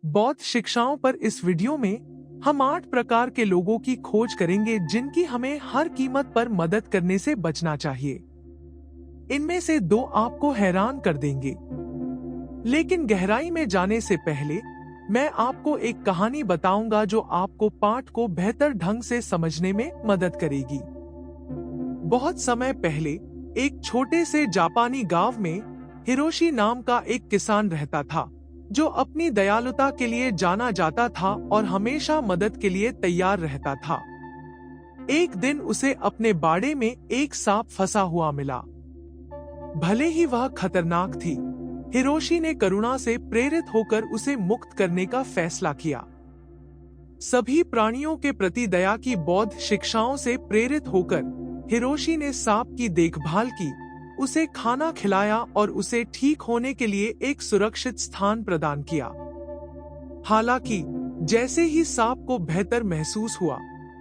बौद्ध शिक्षाओं पर इस वीडियो में हम 8 प्रकार के लोगों की खोज करेंगे जिनकी हमें हर कीमत पर मदद करने से बचना चाहिए। इनमें से 2 आपको हैरान कर देंगे। लेकिन गहराई में जाने से पहले मैं आपको एक कहानी बताऊंगा जो आपको पाठ को बेहतर ढंग से समझने में मदद करेगी। बहुत समय पहले एक छोटे से जापानी गांव में हिरोशी नाम का एक किसान रहता था, जो अपनी दयालुता के लिए जाना जाता था और हमेशा मदद के लिए तैयार रहता था। एक दिन उसे अपने बाड़े में एक सांप फंसा हुआ मिला। भले ही वह खतरनाक थी, हिरोशी ने करुणा से प्रेरित होकर उसे मुक्त करने का फैसला किया। सभी प्राणियों के प्रति दया की बौद्ध शिक्षाओं से प्रेरित होकर हिरोशी ने सांप की देखभाल की, उसे खाना खिलाया और उसे ठीक होने के लिए एक सुरक्षित स्थान प्रदान किया। हालांकि जैसे ही सांप को बेहतर महसूस हुआ,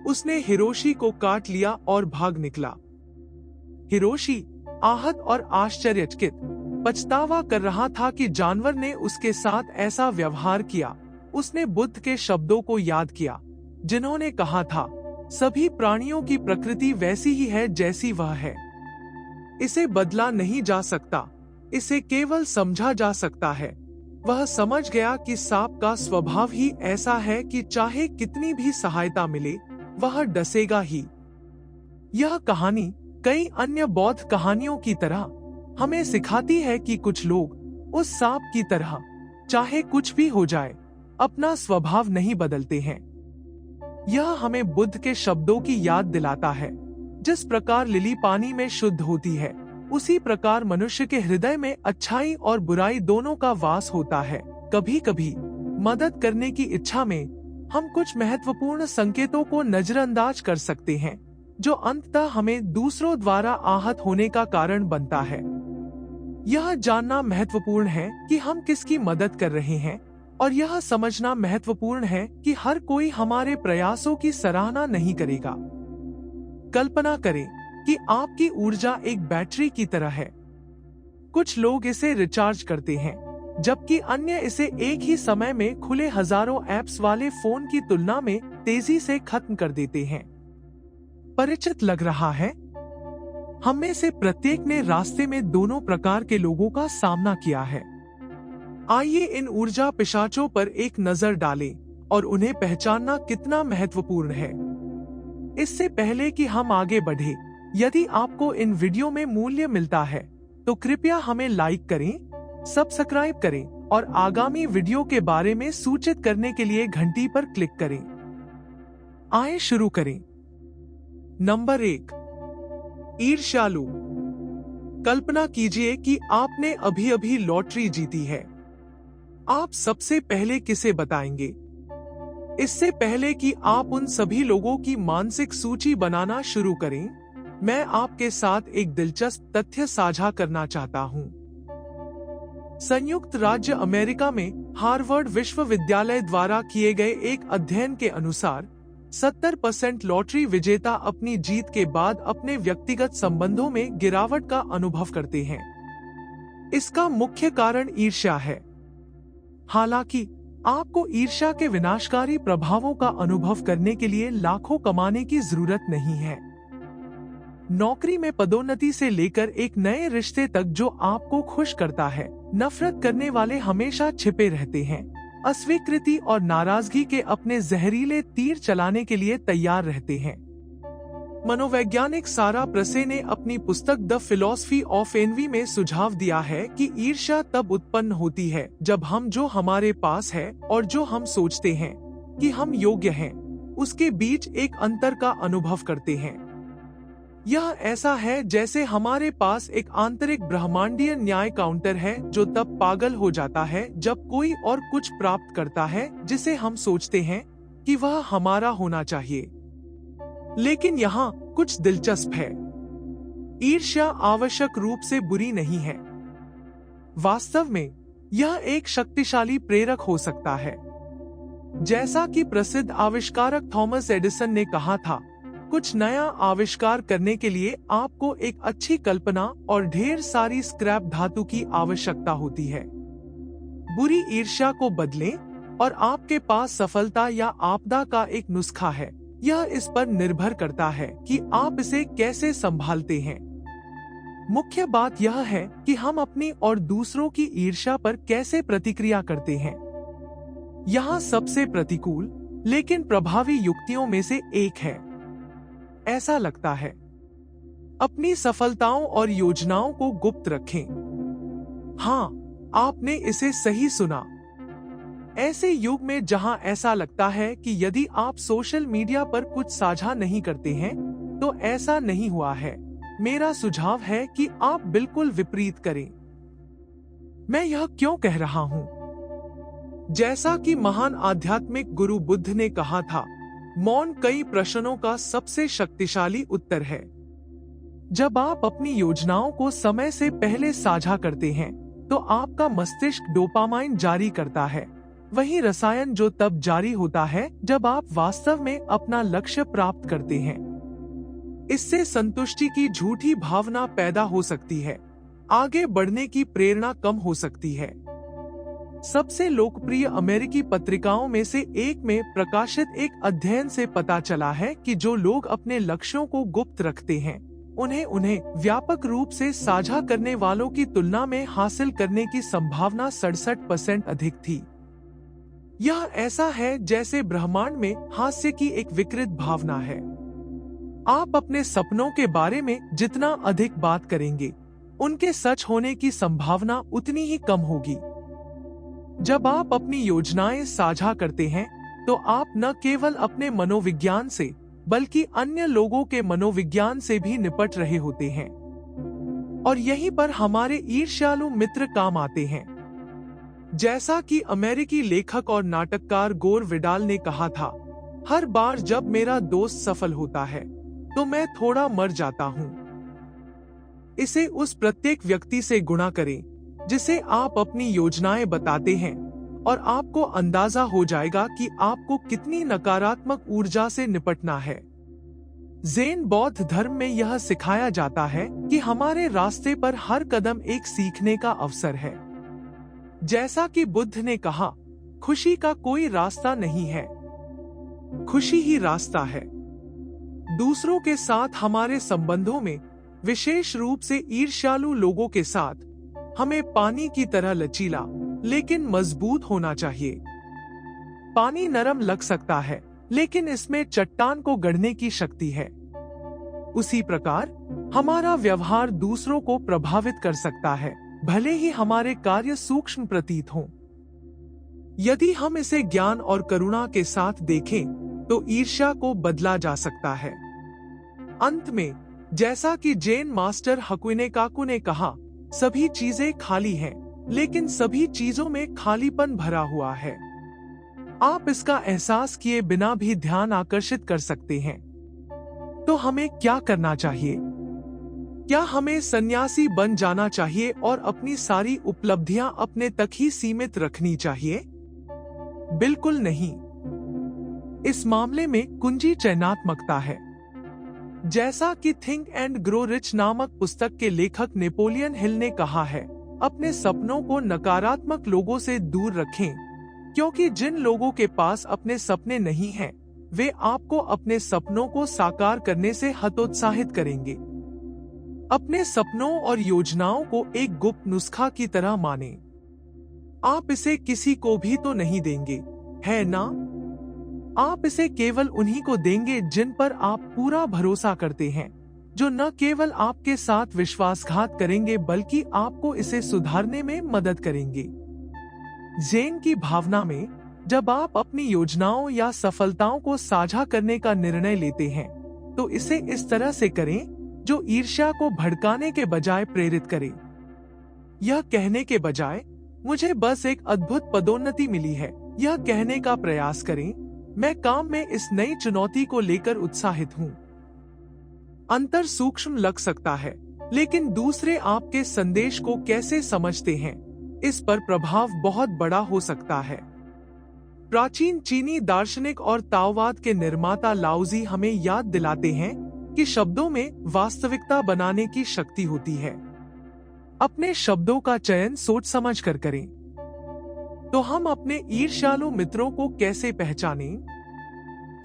उसने हिरोशी को काट लिया और भाग निकला। हिरोशी आहत और आश्चर्यचकित पछतावा कर रहा था कि जानवर ने उसके साथ ऐसा व्यवहार किया। उसने बुद्ध के शब्दों को याद किया, जिन्होंने कहा था, सभी प्राणियों की प्रकृति वैसी ही है जैसी वह है। इसे बदला नहीं जा सकता, इसे केवल समझा जा सकता है। वह समझ गया कि सांप का स्वभाव ही ऐसा है कि चाहे कितनी भी सहायता मिले, वह डसेगा ही। यह कहानी कई अन्य बौद्ध कहानियों की तरह हमें सिखाती है कि कुछ लोग उस सांप की तरह, चाहे कुछ भी हो जाए, अपना स्वभाव नहीं बदलते हैं। यह हमें बुद्ध के शब्दों की याद दिलाता है, जिस प्रकार लिली पानी में शुद्ध होती है, उसी प्रकार मनुष्य के हृदय में अच्छाई और बुराई दोनों का वास होता है। कभी कभी मदद करने की इच्छा में हम कुछ महत्वपूर्ण संकेतों को नजरअंदाज कर सकते हैं, जो अंततः हमें दूसरों द्वारा आहत होने का कारण बनता है। यह जानना महत्वपूर्ण है कि हम किसकी मदद कर रहे हैं, और यह समझना महत्वपूर्ण है कि हर कोई हमारे प्रयासों की सराहना नहीं करेगा। कल्पना करें कि आपकी ऊर्जा एक बैटरी की तरह है। कुछ लोग इसे रिचार्ज करते हैं, जबकि अन्य इसे एक ही समय में खुले हजारों ऐप्स वाले फोन की तुलना में तेजी से खत्म कर देते हैं। परिचित लग रहा है? हम में से प्रत्येक ने रास्ते में दोनों प्रकार के लोगों का सामना किया है। आइए इन ऊर्जा पिशाचों पर एक नजर डालें और उन्हें पहचानना कितना महत्वपूर्ण है। इससे पहले कि हम आगे बढ़े, यदि आपको इन वीडियो में मूल्य मिलता है तो कृपया हमें लाइक करें, सब्सक्राइब करें और आगामी वीडियो के बारे में सूचित करने के लिए घंटी पर क्लिक करें। आइए शुरू करें। नंबर 1, ईर्ष्यालु। कल्पना कीजिए कि आपने अभी अभी लॉटरी जीती है। आप सबसे पहले किसे बताएंगे? इससे पहले कि आप उन सभी लोगों की मानसिक सूची बनाना शुरू करें, मैं आपके साथ एक दिलचस्प तथ्य साझा करना चाहता हूं। संयुक्त राज्य अमेरिका में हार्वर्ड विश्वविद्यालय द्वारा किए गए एक अध्ययन के अनुसार 70% लॉटरी विजेता अपनी जीत के बाद अपने व्यक्तिगत संबंधों में गिरावट का अनुभव करते हैं। इसका मुख्य कारण ईर्ष्या है। हालांकि आपको ईर्ष्या के विनाशकारी प्रभावों का अनुभव करने के लिए लाखों कमाने की जरूरत नहीं है। नौकरी में पदोन्नति से लेकर एक नए रिश्ते तक जो आपको खुश करता है, नफरत करने वाले हमेशा छिपे रहते हैं। अस्वीकृति और नाराजगी के अपने जहरीले तीर चलाने के लिए तैयार रहते हैं। मनोवैज्ञानिक सारा प्रसे ने अपनी पुस्तक द फिलॉसफी ऑफ एनवी में सुझाव दिया है कि ईर्ष्या तब उत्पन्न होती है जब हम जो हमारे पास है और जो हम सोचते हैं कि हम योग्य हैं, उसके बीच एक अंतर का अनुभव करते हैं। यह ऐसा है जैसे हमारे पास एक आंतरिक ब्रह्मांडीय न्याय काउंटर है जो तब पागल हो जाता है जब कोई और कुछ प्राप्त करता है जिसे हम सोचते हैं कि वह हमारा होना चाहिए। लेकिन यहाँ कुछ दिलचस्प है। ईर्ष्या आवश्यक रूप से बुरी नहीं है। वास्तव में यह एक शक्तिशाली प्रेरक हो सकता है। जैसा कि प्रसिद्ध आविष्कारक थॉमस एडिसन ने कहा था, कुछ नया आविष्कार करने के लिए आपको एक अच्छी कल्पना और ढेर सारी स्क्रैप धातु की आवश्यकता होती है। बुरी ईर्ष्या को बदलें और आपके पास सफलता या आपदा का एक नुस्खा है। यह इस पर निर्भर करता है कि आप इसे कैसे संभालते हैं। मुख्य बात यह है कि हम अपनी और दूसरों की ईर्ष्या पर कैसे प्रतिक्रिया करते हैं। यहाँ सबसे प्रतिकूल लेकिन प्रभावी युक्तियों में से एक है, ऐसा लगता है, अपनी सफलताओं और योजनाओं को गुप्त रखें। हाँ, आपने इसे सही सुना। ऐसे युग में जहां ऐसा लगता है कि यदि आप सोशल मीडिया पर कुछ साझा नहीं करते हैं तो ऐसा नहीं हुआ है, मेरा सुझाव है कि आप बिल्कुल विपरीत करें। मैं यह क्यों कह रहा हूं? जैसा कि महान आध्यात्मिक गुरु बुद्ध ने कहा था, मौन कई प्रश्नों का सबसे शक्तिशाली उत्तर है। जब आप अपनी योजनाओं को समय से पहले साझा करते हैं तो आपका मस्तिष्क डोपामाइन जारी करता है, वही रसायन जो तब जारी होता है जब आप वास्तव में अपना लक्ष्य प्राप्त करते हैं। इससे संतुष्टि की झूठी भावना पैदा हो सकती है, आगे बढ़ने की प्रेरणा कम हो सकती है। सबसे लोकप्रिय अमेरिकी पत्रिकाओं में से एक में प्रकाशित एक अध्ययन से पता चला है कि जो लोग अपने लक्ष्यों को गुप्त रखते हैं, उन्हें व्यापक रूप से साझा करने वालों की तुलना में हासिल करने की संभावना 67% अधिक थी। यह ऐसा है जैसे ब्रह्मांड में हास्य की एक विकृत भावना है। आप अपने सपनों के बारे में जितना अधिक बात करेंगे, उनके सच होने की संभावना उतनी ही कम होगी। जब आप अपनी योजनाएं साझा करते हैं तो आप न केवल अपने मनोविज्ञान से बल्कि अन्य लोगों के मनोविज्ञान से भी निपट रहे होते हैं, और यहीं पर हमारे ईर्ष्यालु मित्र काम आते हैं। जैसा कि अमेरिकी लेखक और नाटककार गोर विडाल ने कहा था, हर बार जब मेरा दोस्त सफल होता है तो मैं थोड़ा मर जाता हूँ। इसे उस प्रत्येक व्यक्ति से गुणा करें जिसे आप अपनी योजनाएं बताते हैं, और आपको अंदाजा हो जाएगा कि आपको कितनी नकारात्मक ऊर्जा से निपटना है। ज़ेन बौद्ध धर्म में यह सिखाया जाता है कि हमारे रास्ते पर हर कदम एक सीखने का अवसर है। जैसा कि बुद्ध ने कहा, खुशी का कोई रास्ता नहीं है, खुशी ही रास्ता है। दूसरों के साथ हमारे संबंधों में, विशेष रूप से ईर्ष्यालु लोगों के साथ, हमें पानी की तरह लचीला लेकिन मजबूत होना चाहिए। पानी नरम लग सकता है, लेकिन इसमें चट्टान को गढ़ने की शक्ति है। उसी प्रकार हमारा व्यवहार दूसरों को प्रभावित कर सकता है, भले ही हमारे कार्य सूक्ष्म प्रतीत हों। यदि हम इसे ज्ञान और करुणा के साथ देखें तो ईर्ष्या को बदला जा सकता है। अंत में, जैसा कि जैन मास्टर हकुने काकू ने कहा, सभी चीजें खाली हैं, लेकिन सभी चीजों में खालीपन भरा हुआ है। आप इसका एहसास किए बिना भी ध्यान आकर्षित कर सकते हैं। तो हमें क्या करना चाहिए? क्या हमें सन्यासी बन जाना चाहिए और अपनी सारी उपलब्धियां अपने तक ही सीमित रखनी चाहिए? बिल्कुल नहीं। इस मामले में कुंजी चयनात्मकता है। जैसा कि थिंक एंड ग्रो रिच नामक पुस्तक के लेखक नेपोलियन हिल ने कहा है, अपने सपनों को नकारात्मक लोगों से दूर रखें, क्योंकि जिन लोगों के पास अपने सपने नहीं हैं, वे आपको अपने सपनों को साकार करने से हतोत्साहित करेंगे। अपने सपनों और योजनाओं को एक गुप्त नुस्खा की तरह मानें। आप इसे किसी को भी तो नहीं देंगे, है ना? आप इसे केवल उन्हीं को देंगे जिन पर आप पूरा भरोसा करते हैं, जो न केवल आपके साथ विश्वासघात करेंगे बल्कि आपको इसे सुधारने में मदद करेंगे। ज़ेन की भावना में, जब आप अपनी योजनाओं या सफलताओं को साझा करने का निर्णय लेते हैं, तो इसे इस तरह से करें जो ईर्ष्या को भड़काने के बजाय प्रेरित करे। यह कहने के बजाय, मुझे बस एक अद्भुत पदोन्नति मिली है, यह कहने का प्रयास करें, मैं काम में इस नई चुनौती को लेकर उत्साहित हूँ। अंतर सूक्ष्म लग सकता है, लेकिन दूसरे आपके संदेश को कैसे समझते हैं, इस पर प्रभाव बहुत बड़ा हो सकता है। प्राचीन चीनी दार्शनिक और ताओवाद के निर्माता लाओजी हमें याद दिलाते हैं कि शब्दों में वास्तविकता बनाने की शक्ति होती है। अपने शब्दों का चयन सोच समझ कर करें। तो हम अपने ईर्ष्यालु मित्रों को कैसे पहचानें?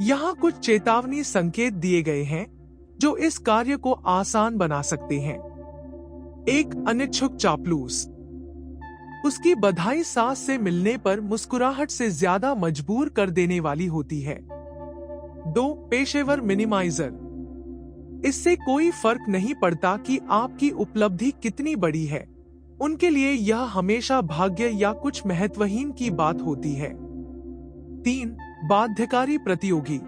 यहाँ कुछ चेतावनी संकेत दिए गए हैं जो इस कार्य को आसान बना सकते हैं। एक अनिच्छुक चापलूस। उसकी बधाई सांस से मिलने पर मुस्कुराहट से ज्यादा मजबूर कर देने वाली होती है। 2. पेशेवर मिनिमाइजर। इससे कोई फर्क नहीं पड़ता कि आपकी उपलब्धि कितनी बड़ी है, उनके लिए यह हमेशा भाग्य या कुछ महत्वहीन की बात होती है। 3. बाध्यकारी प्रतियोगी।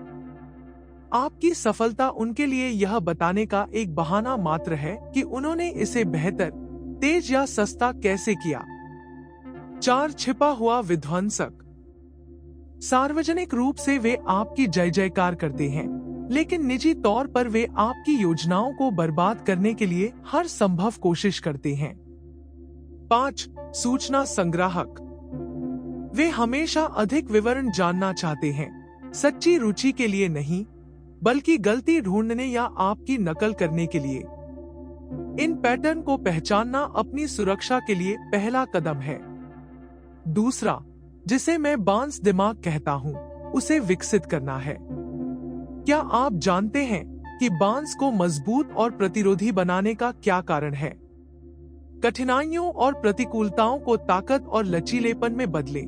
आपकी सफलता उनके लिए यह बताने का एक बहाना मात्र है कि उन्होंने इसे बेहतर, तेज या सस्ता कैसे किया। 4. छिपा हुआ विध्वंसक। सार्वजनिक रूप से वे आपकी जय जयकार करते हैं, लेकिन निजी तौर पर वे आपकी योजनाओं को बर्बाद करने के लिए हर संभव कोशिश करते हैं। 5. सूचना संग्राहक। वे हमेशा अधिक विवरण जानना चाहते हैं, सच्ची रुचि के लिए नहीं, बल्कि गलती ढूंढने या आपकी नकल करने के लिए। इन पैटर्न को पहचानना अपनी सुरक्षा के लिए पहला कदम है। दूसरा, जिसे मैं बांस दिमाग कहता हूं, उसे विकसित करना है। क्या आप जानते हैं कि बांस को मजबूत और प्रतिरोधी बनाने का क्या कारण है? कठिनाइयों और प्रतिकूलताओं को ताकत और लचीलेपन में बदलें।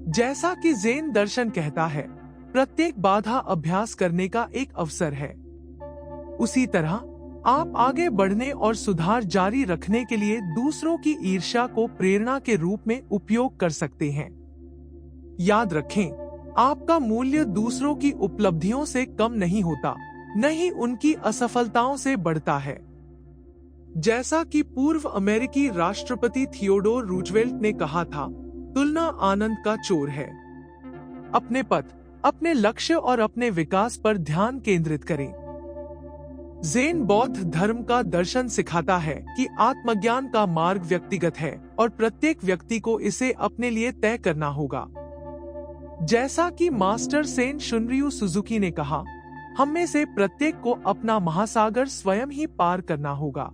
जैसा कि ज़ेन दर्शन कहता है, प्रत्येक बाधा अभ्यास करने का एक अवसर है। उसी तरह आप आगे बढ़ने और सुधार जारी रखने के लिए दूसरों की ईर्ष्या को प्रेरणा के रूप में उपयोग कर सकते हैं। याद रखें, आपका मूल्य दूसरों की उपलब्धियों से कम नहीं होता, न ही उनकी असफलताओं से बढ़ता है। जैसा कि पूर्व अमेरिकी राष्ट्रपति थियोडोर रूजवेल्ट ने कहा था, तुलना आनंद का चोर है। अपने पथ, अपने लक्ष्य और अपने विकास पर ध्यान केंद्रित करें। ज़ेन बौद्ध धर्म का दर्शन सिखाता है कि आत्मज्ञान का मार्ग व्यक्तिगत है और प्रत्येक व्यक्ति को इसे अपने लिए तय करना होगा। जैसा कि मास्टर सेन शुनरियू सुजुकी ने कहा, हम में से प्रत्येक को अपना महासागर स्वयं ही पार करना होगा।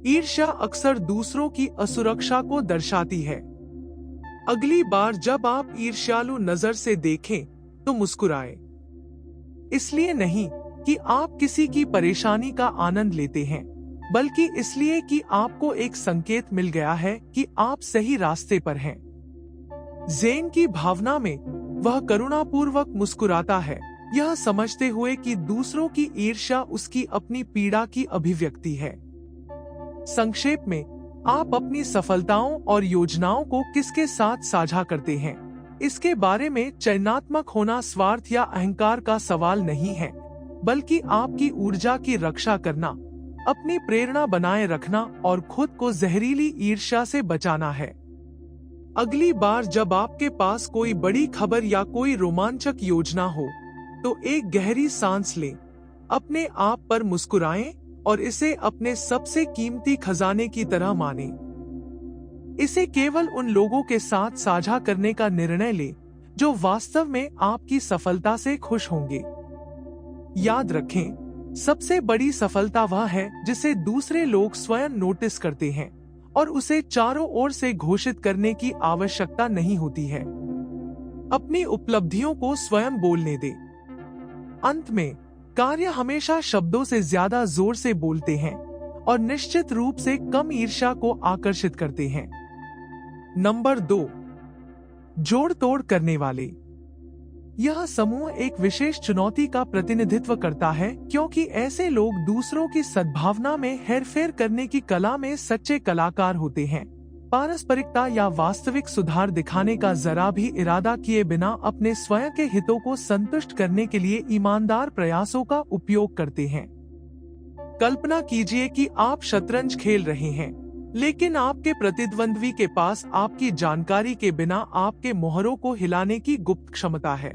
ईर्ष्या अक्सर दूसरों की असुरक्षा को दर्शाती है। अगली बार जब आप ईर्ष्यालु नजर से देखें तो मुस्कुराएं। इसलिए नहीं कि आप किसी की परेशानी का आनंद लेते हैं, बल्कि इसलिए कि आपको एक संकेत मिल गया है कि आप सही रास्ते पर हैं। ज़ेन की भावना में वह करुणापूर्वक मुस्कुराता है, यह समझते हुए कि दूसरों की ईर्ष्या उसकी अपनी पीड़ा की अभिव्यक्ति है। संक्षेप में, आप अपनी सफलताओं और योजनाओं को किसके साथ साझा करते हैं, इसके बारे में चयनात्मक होना स्वार्थ या अहंकार का सवाल नहीं है, बल्कि आपकी ऊर्जा की रक्षा करना, अपनी प्रेरणा बनाए रखना और खुद को जहरीली ईर्ष्या से बचाना है। अगली बार जब आपके पास कोई बड़ी खबर या कोई रोमांचक योजना हो, तो एक गहरी सांस लें, अपने आप पर मुस्कुराएं और इसे अपने सबसे कीमती खजाने की तरह मानें। इसे केवल उन लोगों के साथ साझा करने का निर्णय लें जो वास्तव में आपकी सफलता से खुश होंगे। याद रखें, सबसे बड़ी सफलता वह है जिसे दूसरे लोग स्वयं नोटिस करते हैं और उसे चारों ओर से घोषित करने की आवश्यकता नहीं होती है। अपनी उपलब्धियों को स्वयं बोलने दें। अंत में, कार्य हमेशा शब्दों से ज्यादा जोर से बोलते हैं और निश्चित रूप से कम ईर्ष्या को आकर्षित करते हैं। नंबर 2, जोड़ तोड़ करने वाले। यह समूह एक विशेष चुनौती का प्रतिनिधित्व करता है, क्योंकि ऐसे लोग दूसरों की सद्भावना में हेरफेर करने की कला में सच्चे कलाकार होते हैं। पारस्परिकता या वास्तविक सुधार दिखाने का जरा भी इरादा किए बिना अपने स्वयं के हितों को संतुष्ट करने के लिए ईमानदार प्रयासों का उपयोग करते हैं। कल्पना कीजिए कि आप शतरंज खेल रहे हैं, लेकिन आपके प्रतिद्वंद्वी के पास आपकी जानकारी के बिना आपके मोहरों को हिलाने की गुप्त क्षमता है।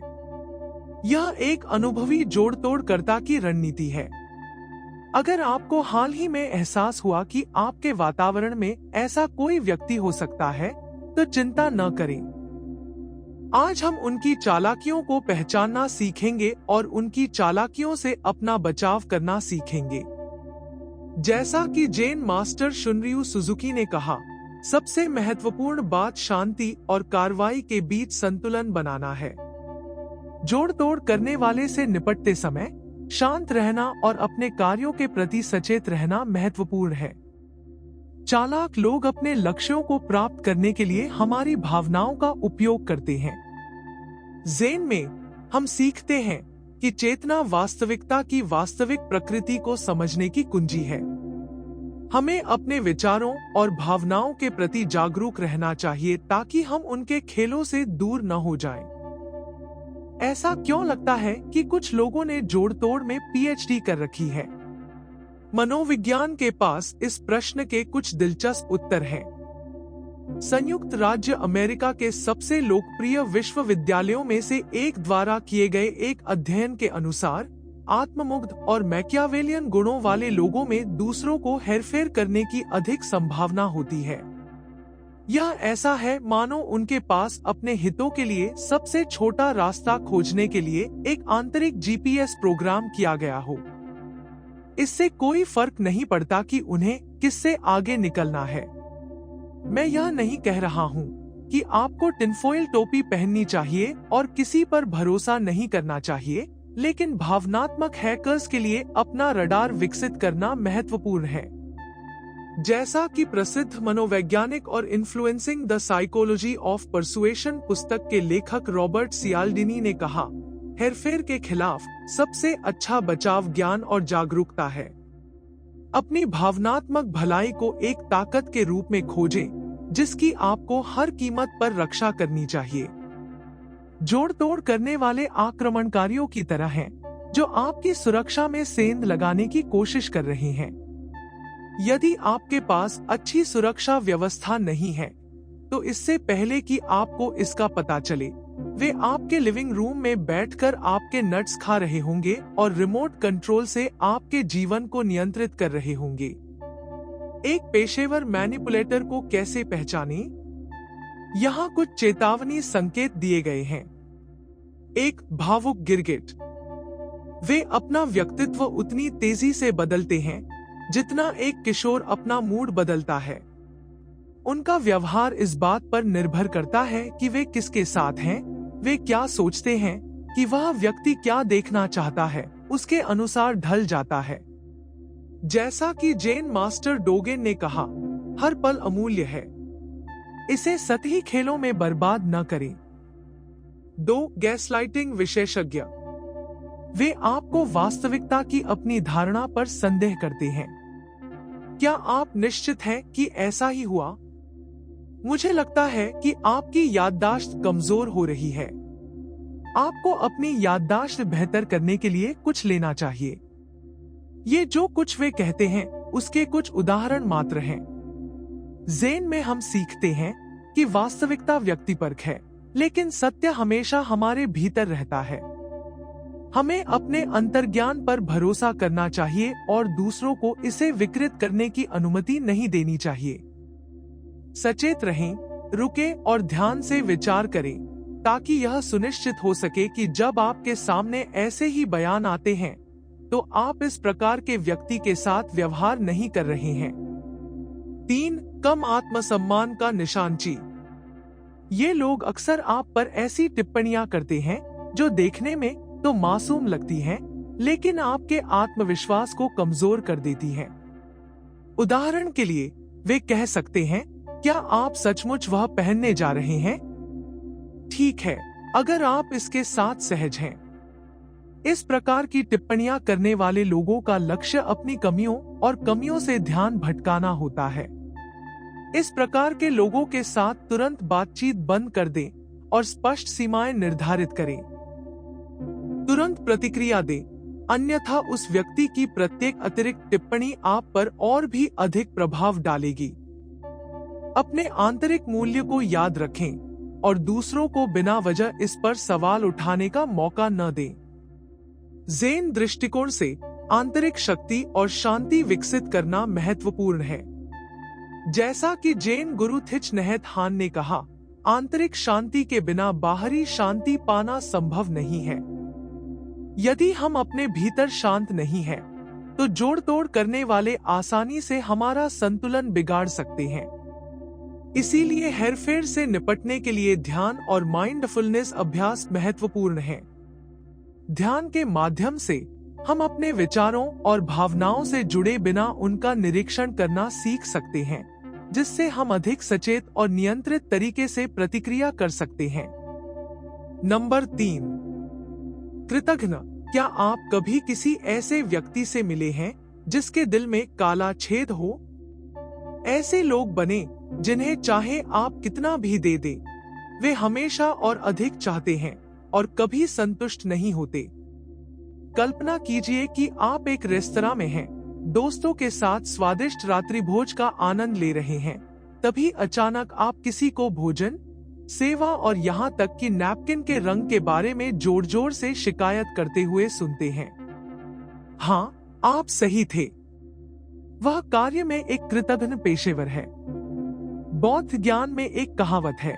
यह एक अनुभवी जोड़-तोड़कर्ता की रणनीति है। अगर आपको हाल ही में एहसास हुआ कि आपके वातावरण में ऐसा कोई व्यक्ति हो सकता है, तो चिंता न करें। आज हम उनकी चालाकियों को पहचानना सीखेंगे और उनकी चालाकियों से अपना बचाव करना सीखेंगे। जैसा कि ज़ेन मास्टर शुनरियू सुजुकी ने कहा, सबसे महत्वपूर्ण बात शांति और कार्रवाई के बीच संतुलन बनाना है। जोड़ तोड़ करने वाले से निपटते समय शांत रहना और अपने कार्यों के प्रति सचेत रहना महत्वपूर्ण है। चालाक लोग अपने लक्ष्यों को प्राप्त करने के लिए हमारी भावनाओं का उपयोग करते हैं। ज़ेन में हम सीखते हैं कि चेतना वास्तविकता की वास्तविक प्रकृति को समझने की कुंजी है। हमें अपने विचारों और भावनाओं के प्रति जागरूक रहना चाहिए ताकि हम उनके खेलों से दूर न हो जाएं। ऐसा क्यों लगता है कि कुछ लोगों ने जोड़ तोड़ में पीएचडी कर रखी है? मनोविज्ञान के पास इस प्रश्न के कुछ दिलचस्प उत्तर हैं। संयुक्त राज्य अमेरिका के सबसे लोकप्रिय विश्वविद्यालयों में से एक द्वारा किए गए एक अध्ययन के अनुसार आत्ममुग्ध और मैकियावेलियन गुणों वाले लोगों में दूसरों को हेरफेर करने की अधिक संभावना होती है। यह ऐसा है मानो उनके पास अपने हितों के लिए सबसे छोटा रास्ता खोजने के लिए एक आंतरिक जीपीएस प्रोग्राम किया गया हो। इससे कोई फर्क नहीं पड़ता कि उन्हें किससे आगे निकलना है। मैं यह नहीं कह रहा हूँ कि आपको टिनफॉइल टोपी पहननी चाहिए और किसी पर भरोसा नहीं करना चाहिए, लेकिन भावनात्मक हैकर्स के लिए अपना रडार विकसित करना महत्वपूर्ण है। जैसा कि प्रसिद्ध मनोवैज्ञानिक और influencing the psychology of persuasion पुस्तक के लेखक रॉबर्ट सियाल्डिनी ने कहा, हेरफेर के खिलाफ सबसे अच्छा बचाव ज्ञान और जागरूकता है। अपनी भावनात्मक भलाई को एक ताकत के रूप में खोजें, जिसकी आपको हर कीमत पर रक्षा करनी चाहिए। जोड़ तोड़ करने वाले आक्रमणकारियों की तरह हैं, जो आपकी सुरक्षा में सेंध लगाने की कोशिश कर रहे हैं। यदि आपके पास अच्छी सुरक्षा व्यवस्था नहीं है, तो इससे पहले कि आपको इसका पता चले, वे आपके लिविंग रूम में बैठकर आपके नट्स खा रहे होंगे और रिमोट कंट्रोल से आपके जीवन को नियंत्रित कर रहे होंगे। एक पेशेवर मैनिपुलेटर को कैसे पहचानें? यहाँ कुछ चेतावनी संकेत दिए गए हैं। 1. भावुक गिरगिट। वे अपना व्यक्तित्व उतनी तेजी से बदलते हैं जितना एक किशोर अपना मूड बदलता है। उनका व्यवहार इस बात पर निर्भर करता है कि वे किसके साथ हैं, वे क्या सोचते हैं, कि वह व्यक्ति क्या देखना चाहता है, उसके अनुसार ढल जाता है। जैसा कि जेन मास्टर डोगेन ने कहा, हर पल अमूल्य है, इसे सतही खेलों में बर्बाद न करें। 2. गैसलाइटिंग विशेषज्ञ। वे आपको वास्तविकता की अपनी धारणा पर संदेह करते हैं। क्या आप निश्चित हैं कि ऐसा ही हुआ? मुझे लगता है कि आपकी याददाश्त कमजोर हो रही है। आपको अपनी याददाश्त बेहतर करने के लिए कुछ लेना चाहिए। ये जो कुछ वे कहते हैं, उसके कुछ उदाहरण मात्र हैं। ज़ेन में हम सीखते हैं कि वास्तविकता व्यक्तिपरक है, लेकिन सत्य हमेशा हमारे भीतर रहता है। हमें अपने अंतर्ज्ञान पर भरोसा करना चाहिए और दूसरों को इसे विकृत करने की अनुमति नहीं देनी चाहिए। सचेत रहें, रुकें और ध्यान से विचार करें, ताकि यह सुनिश्चित हो सके कि जब आपके सामने ऐसे ही बयान आते हैं, तो आप इस प्रकार के व्यक्ति के साथ व्यवहार नहीं कर रहे हैं। 3. कम आत्मसम्मान का निशानची। ये लोग अक्सर आप पर ऐसी टिप्पणियां करते हैं जो देखने में तो मासूम लगती हैं, लेकिन आपके आत्मविश्वास को कमजोर कर देती हैं। उदाहरण के लिए, वे कह सकते हैं, क्या आप सचमुच वह पहनने जा रहे हैं? ठीक है, अगर आप इसके साथ सहज हैं। इस प्रकार की टिप्पणियां करने वाले लोगों का लक्ष्य अपनी कमियों और कमियों से ध्यान भटकाना होता है। इस प्रकार के लोगों के साथ तुरंत बातचीत बंद कर दें और स्पष्ट सीमाएं निर्धारित करें। तुरंत प्रतिक्रिया दें, अन्यथा उस व्यक्ति की प्रत्येक अतिरिक्त टिप्पणी आप पर और भी अधिक प्रभाव डालेगी। अपने आंतरिक मूल्य को याद रखें और दूसरों को बिना वजह इस पर सवाल उठाने का मौका न दें। ज़ेन दृष्टिकोण से आंतरिक शक्ति और शांति विकसित करना महत्वपूर्ण है। जैसा कि जैन गुरु थिच नहत हान ने कहा, आंतरिक शांति के बिना बाहरी शांति पाना संभव नहीं है। यदि हम अपने भीतर शांत नहीं हैं, तो जोड़ तोड़ करने वाले आसानी से हमारा संतुलन बिगाड़ सकते हैं। इसीलिए हेरफेर से निपटने के लिए ध्यान और माइंडफुलनेस अभ्यास महत्वपूर्ण है। ध्यान के माध्यम से हम अपने विचारों और भावनाओं से जुड़े बिना उनका निरीक्षण करना सीख सकते हैं, जिससे हम अधिक सचेत और नियंत्रित तरीके से प्रतिक्रिया कर सकते हैं। नंबर 3, कृतघ्न। क्या आप कभी किसी ऐसे व्यक्ति से मिले हैं जिसके दिल में काला छेद हो? ऐसे लोग बने जिन्हें चाहे आप कितना भी दे दे, वे हमेशा और अधिक चाहते हैं और कभी संतुष्ट नहीं होते। कल्पना कीजिए कि आप एक रेस्तरां में हैं, दोस्तों के साथ स्वादिष्ट रात्रिभोज का आनंद ले रहे हैं। तभी अचानक आप किसी को भोजन, सेवा और यहाँ तक कि नैपकिन के रंग के बारे में जोर जोर से शिकायत करते हुए सुनते हैं। हाँ, आप सही थे। वह कार्य में एक कृतघ्न पेशेवर है। बौद्ध ज्ञान में एक कहावत है,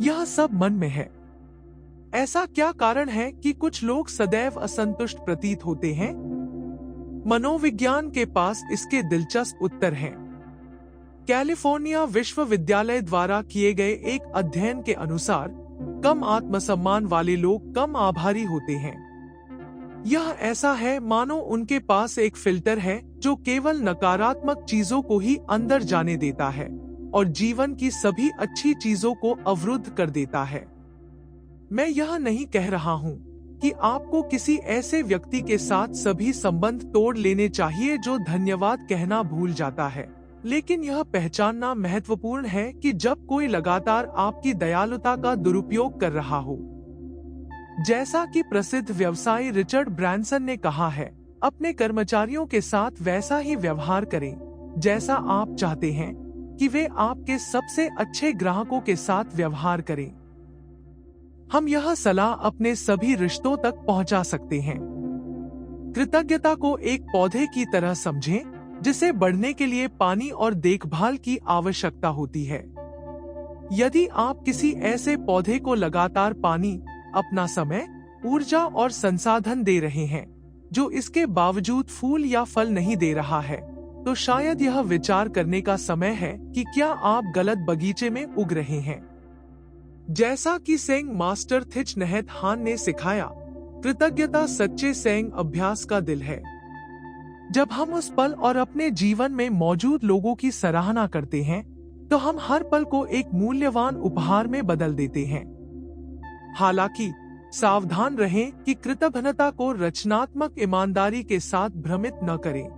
यह सब मन में है। ऐसा क्या कारण है कि कुछ लोग सदैव असंतुष्ट प्रतीत होते हैं? मनोविज्ञान के पास इसके दिलचस्प उत्तर हैं। कैलिफोर्निया विश्वविद्यालय द्वारा किए गए एक अध्ययन के अनुसार कम आत्मसम्मान वाले लोग कम आभारी होते हैं। यह ऐसा है मानो उनके पास एक फिल्टर है जो केवल नकारात्मक चीजों को ही अंदर जाने देता है और जीवन की सभी अच्छी चीजों को अवरुद्ध कर देता है। मैं यह नहीं कह रहा हूँ कि आपको किसी ऐसे व्यक्ति के साथ सभी संबंध तोड़ लेने चाहिए जो धन्यवाद कहना भूल जाता है, लेकिन यह पहचानना महत्वपूर्ण है कि जब कोई लगातार आपकी दयालुता का दुरुपयोग कर रहा हो। जैसा कि प्रसिद्ध व्यवसायी रिचर्ड ब्रैंसन ने कहा है, अपने कर्मचारियों के साथ वैसा ही व्यवहार करें जैसा आप चाहते हैं कि वे आपके सबसे अच्छे ग्राहकों के साथ व्यवहार करें। हम यह सलाह अपने सभी रिश्तों तक पहुंचा सकते हैं। कृतज्ञता को एक पौधे की तरह समझें जिसे बढ़ने के लिए पानी और देखभाल की आवश्यकता होती है। यदि आप किसी ऐसे पौधे को लगातार पानी, अपना समय, ऊर्जा और संसाधन दे रहे हैं जो इसके बावजूद फूल या फल नहीं दे रहा है, तो शायद यह विचार करने का समय है कि क्या आप गलत बगीचे में उग रहे हैं। जैसा कि सेंग मास्टर थिच नहत हान ने सिखाया, कृतज्ञता सच्चे सेंग अभ्यास का दिल है। जब हम उस पल और अपने जीवन में मौजूद लोगों की सराहना करते हैं, तो हम हर पल को एक मूल्यवान उपहार में बदल देते हैं। हालांकि सावधान रहें कि कृतज्ञता को रचनात्मक ईमानदारी के साथ भ्रमित न करें।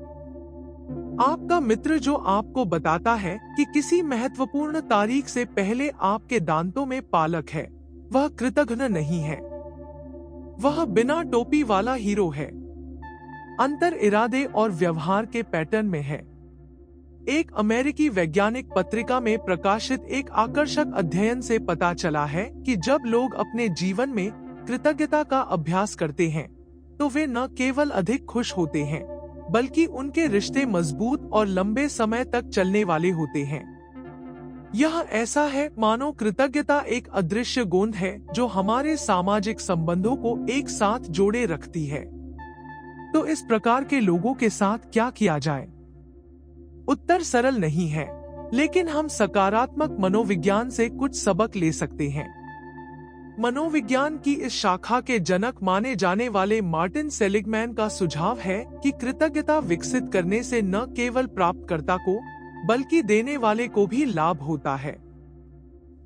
आपका मित्र जो आपको बताता है कि किसी महत्वपूर्ण तारीख से पहले आपके दांतों में पालक है, वह कृतज्ञ नहीं है। वह बिना टोपी वाला हीरो है। अंतर इरादे और व्यवहार के पैटर्न में है। एक अमेरिकी वैज्ञानिक पत्रिका में प्रकाशित एक आकर्षक अध्ययन से पता चला है कि जब लोग अपने जीवन में कृतज्ञता का अभ्यास करते हैं, तो वे न केवल अधिक खुश होते हैं, बल्कि उनके रिश्ते मजबूत और लंबे समय तक चलने वाले होते हैं। यह ऐसा है मानो कृतज्ञता एक अदृश्य गोंद है जो हमारे सामाजिक संबंधों को एक साथ जोड़े रखती है। तो इस प्रकार के लोगों के साथ क्या किया जाए? उत्तर सरल नहीं है, लेकिन हम सकारात्मक मनोविज्ञान से कुछ सबक ले सकते हैं। मनोविज्ञान की इस शाखा के जनक माने जाने वाले मार्टिन सेलिगमैन का सुझाव है कि कृतज्ञता विकसित करने से न केवल प्राप्तकर्ता को, बल्कि देने वाले को भी लाभ होता है।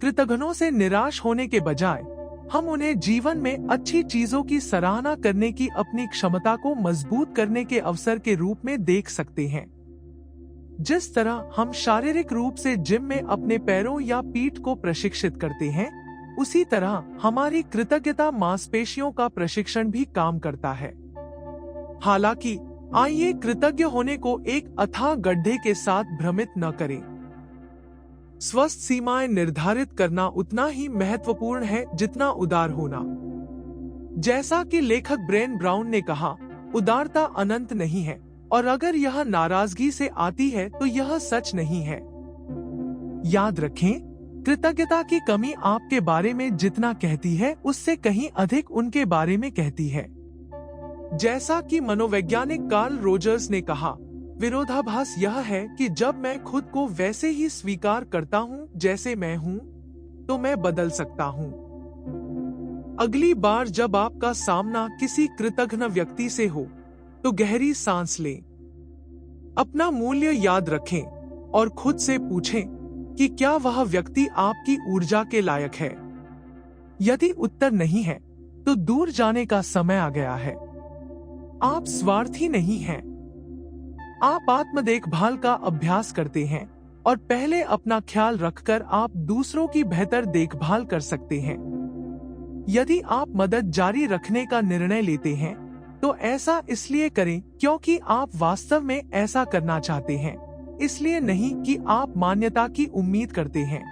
कृतज्ञों से निराश होने के बजाय हम उन्हें जीवन में अच्छी चीजों की सराहना करने की अपनी क्षमता को मजबूत करने के अवसर के रूप में देख सकते हैं। जिस तरह हम शारीरिक रूप से जिम में अपने पैरों या पीठ को प्रशिक्षित करते हैं, उसी तरह हमारी कृतज्ञता मांसपेशियों का प्रशिक्षण भी काम करता है। हालांकि आइए कृतज्ञ होने को एक अथाह गड्ढे के साथ भ्रमित न करें। स्वस्थ सीमाएं निर्धारित करना उतना ही महत्वपूर्ण है जितना उदार होना। जैसा कि लेखक ब्रेन ब्राउन ने कहा, उदारता अनंत नहीं है, और अगर यह नाराजगी से आती है तो यह सच नहीं है। याद रखें, कृतज्ञता की कमी आपके बारे में जितना कहती है, उससे कहीं अधिक उनके बारे में कहती है। जैसा कि मनोवैज्ञानिक कार्ल रोजर्स ने कहा, विरोधाभास यह है कि जब मैं खुद को वैसे ही स्वीकार करता हूं जैसे मैं हूं, तो मैं बदल सकता हूं। अगली बार जब आपका सामना किसी कृतघ्न व्यक्ति से हो, तो गहरी सांस लें, अपना मूल्य याद रखें और खुद से पूछें कि क्या वह व्यक्ति आपकी ऊर्जा के लायक है। यदि उत्तर नहीं है, तो दूर जाने का समय आ गया है। आप स्वार्थी नहीं हैं। आप आत्म देखभाल का अभ्यास करते हैं और पहले अपना ख्याल रखकर आप दूसरों की बेहतर देखभाल कर सकते हैं। यदि आप मदद जारी रखने का निर्णय लेते हैं, तो ऐसा इसलिए करें क्योंकि आप वास्तव में ऐसा करना चाहते हैं, इसलिए नहीं कि आप मान्यता की उम्मीद करते हैं।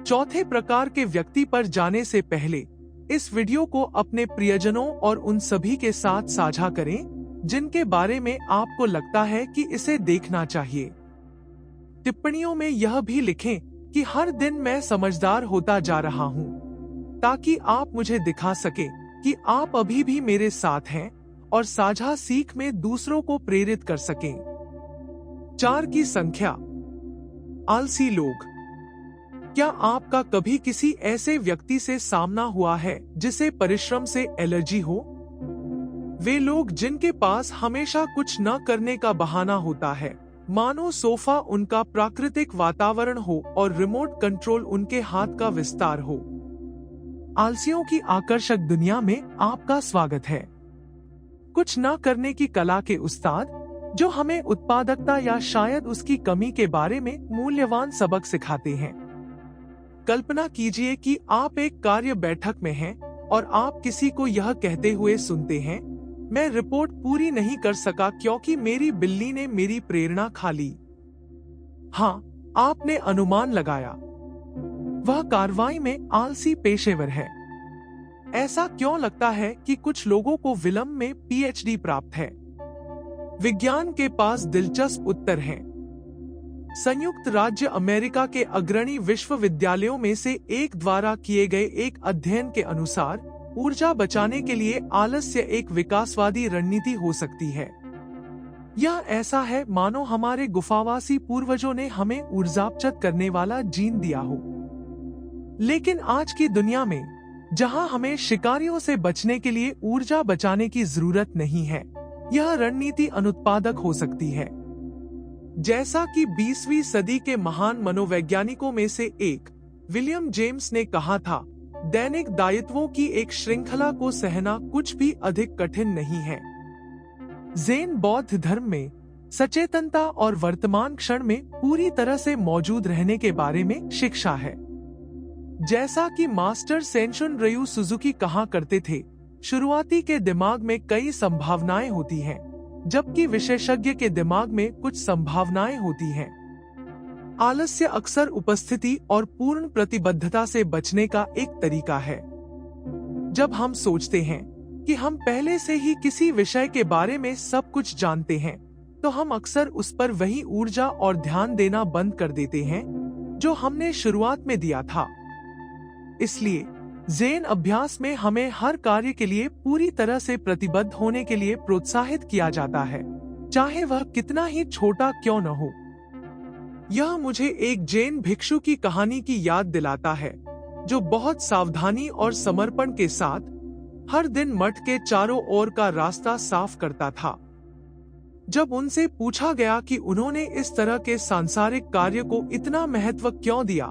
चौथे प्रकार के व्यक्ति पर जाने से पहले इस वीडियो को अपने प्रियजनों और उन सभी के साथ साझा करें जिनके बारे में आपको लगता है कि इसे देखना चाहिए। टिप्पणियों में यह भी लिखें कि हर दिन मैं समझदार होता जा रहा हूं, ताकि आप मुझे दिखा सके कि आप अभी भी मेरे साथ हैं और साझा सीख में दूसरों को प्रेरित कर सकें। 4 की संख्या। आलसी लोग। क्या आपका कभी किसी ऐसे व्यक्ति से सामना हुआ है जिसे परिश्रम से एलर्जी हो? वे लोग जिनके पास हमेशा कुछ न करने का बहाना होता है, मानो सोफा उनका प्राकृतिक वातावरण हो और रिमोट कंट्रोल उनके हाथ का विस्तार हो। आलसियों की आकर्षक दुनिया में आपका स्वागत है। कुछ न करने की कला के उस्ताद, जो हमें उत्पादकता या शायद उसकी कमी के बारे में मूल्यवान सबक सिखाते हैं। कल्पना कीजिए कि आप एक कार्य बैठक में हैं और आप किसी को यह कहते हुए सुनते हैं, मैं रिपोर्ट पूरी नहीं कर सका क्योंकि मेरी बिल्ली ने मेरी प्रेरणा खा ली। हाँ, आपने अनुमान लगाया। वह कार्रवाई में आलसी पेशेवर है। ऐसा क्यों लगता है कि कुछ लोगों को विलंब में पीएचडी प्राप्त है? विज्ञान के पास दिलचस्प उत्तर हैं। संयुक्त राज्य अमेरिका के अग्रणी विश्वविद्यालयों में से एक द्वारा किए गए एक अध्ययन के अनुसार ऊर्जा बचाने के लिए आलस्य एक विकासवादी रणनीति हो सकती है। यह ऐसा है मानो हमारे गुफावासी पूर्वजों ने हमें ऊर्जापचत करने वाला जीन दिया हो। लेकिन आज की दुनिया में, जहां हमें शिकारियों से बचने के लिए ऊर्जा बचाने की जरूरत नहीं है, यह रणनीति अनुत्पादक हो सकती है। जैसा कि 20वीं सदी के महान मनोवैज्ञानिकों में से एक विलियम जेम्स ने कहा था, दैनिक दायित्वों की एक श्रृंखला को सहना कुछ भी अधिक कठिन नहीं है। ज़ेन बौद्ध धर्म में सचेतनता और वर्तमान क्षण में पूरी तरह से मौजूद रहने के बारे में शिक्षा है। जैसा कि मास्टर सेंशुन रयू सुजुकी कहा करते थे, शुरुआती के दिमाग में कई संभावनाएं होती हैं, जबकि विशेषज्ञ के दिमाग में कुछ संभावनाएं होती हैं। आलस्य अक्सर उपस्थिति और पूर्ण प्रतिबद्धता से बचने का एक तरीका है। जब हम सोचते हैं कि हम पहले से ही किसी विषय के बारे में सब कुछ जानते हैं, तो हम अक्सर उस पर वही ऊर्जा और ध्यान देना बंद कर देते हैं जो हमने शुरुआत में दिया था। इसलिए ज़ेन अभ्यास में हमें हर कार्य के लिए पूरी तरह से प्रतिबद्ध होने के लिए प्रोत्साहित किया जाता है, चाहे वह कितना ही छोटा क्यों न हो। यह मुझे एक जैन भिक्षु की कहानी की याद दिलाता है, जो बहुत सावधानी और समर्पण के साथ हर दिन मठ के चारों ओर का रास्ता साफ करता था। जब उनसे पूछा गया कि उन्होंने इस तरह के सांसारिक कार्य को इतना महत्व क्यों दिया,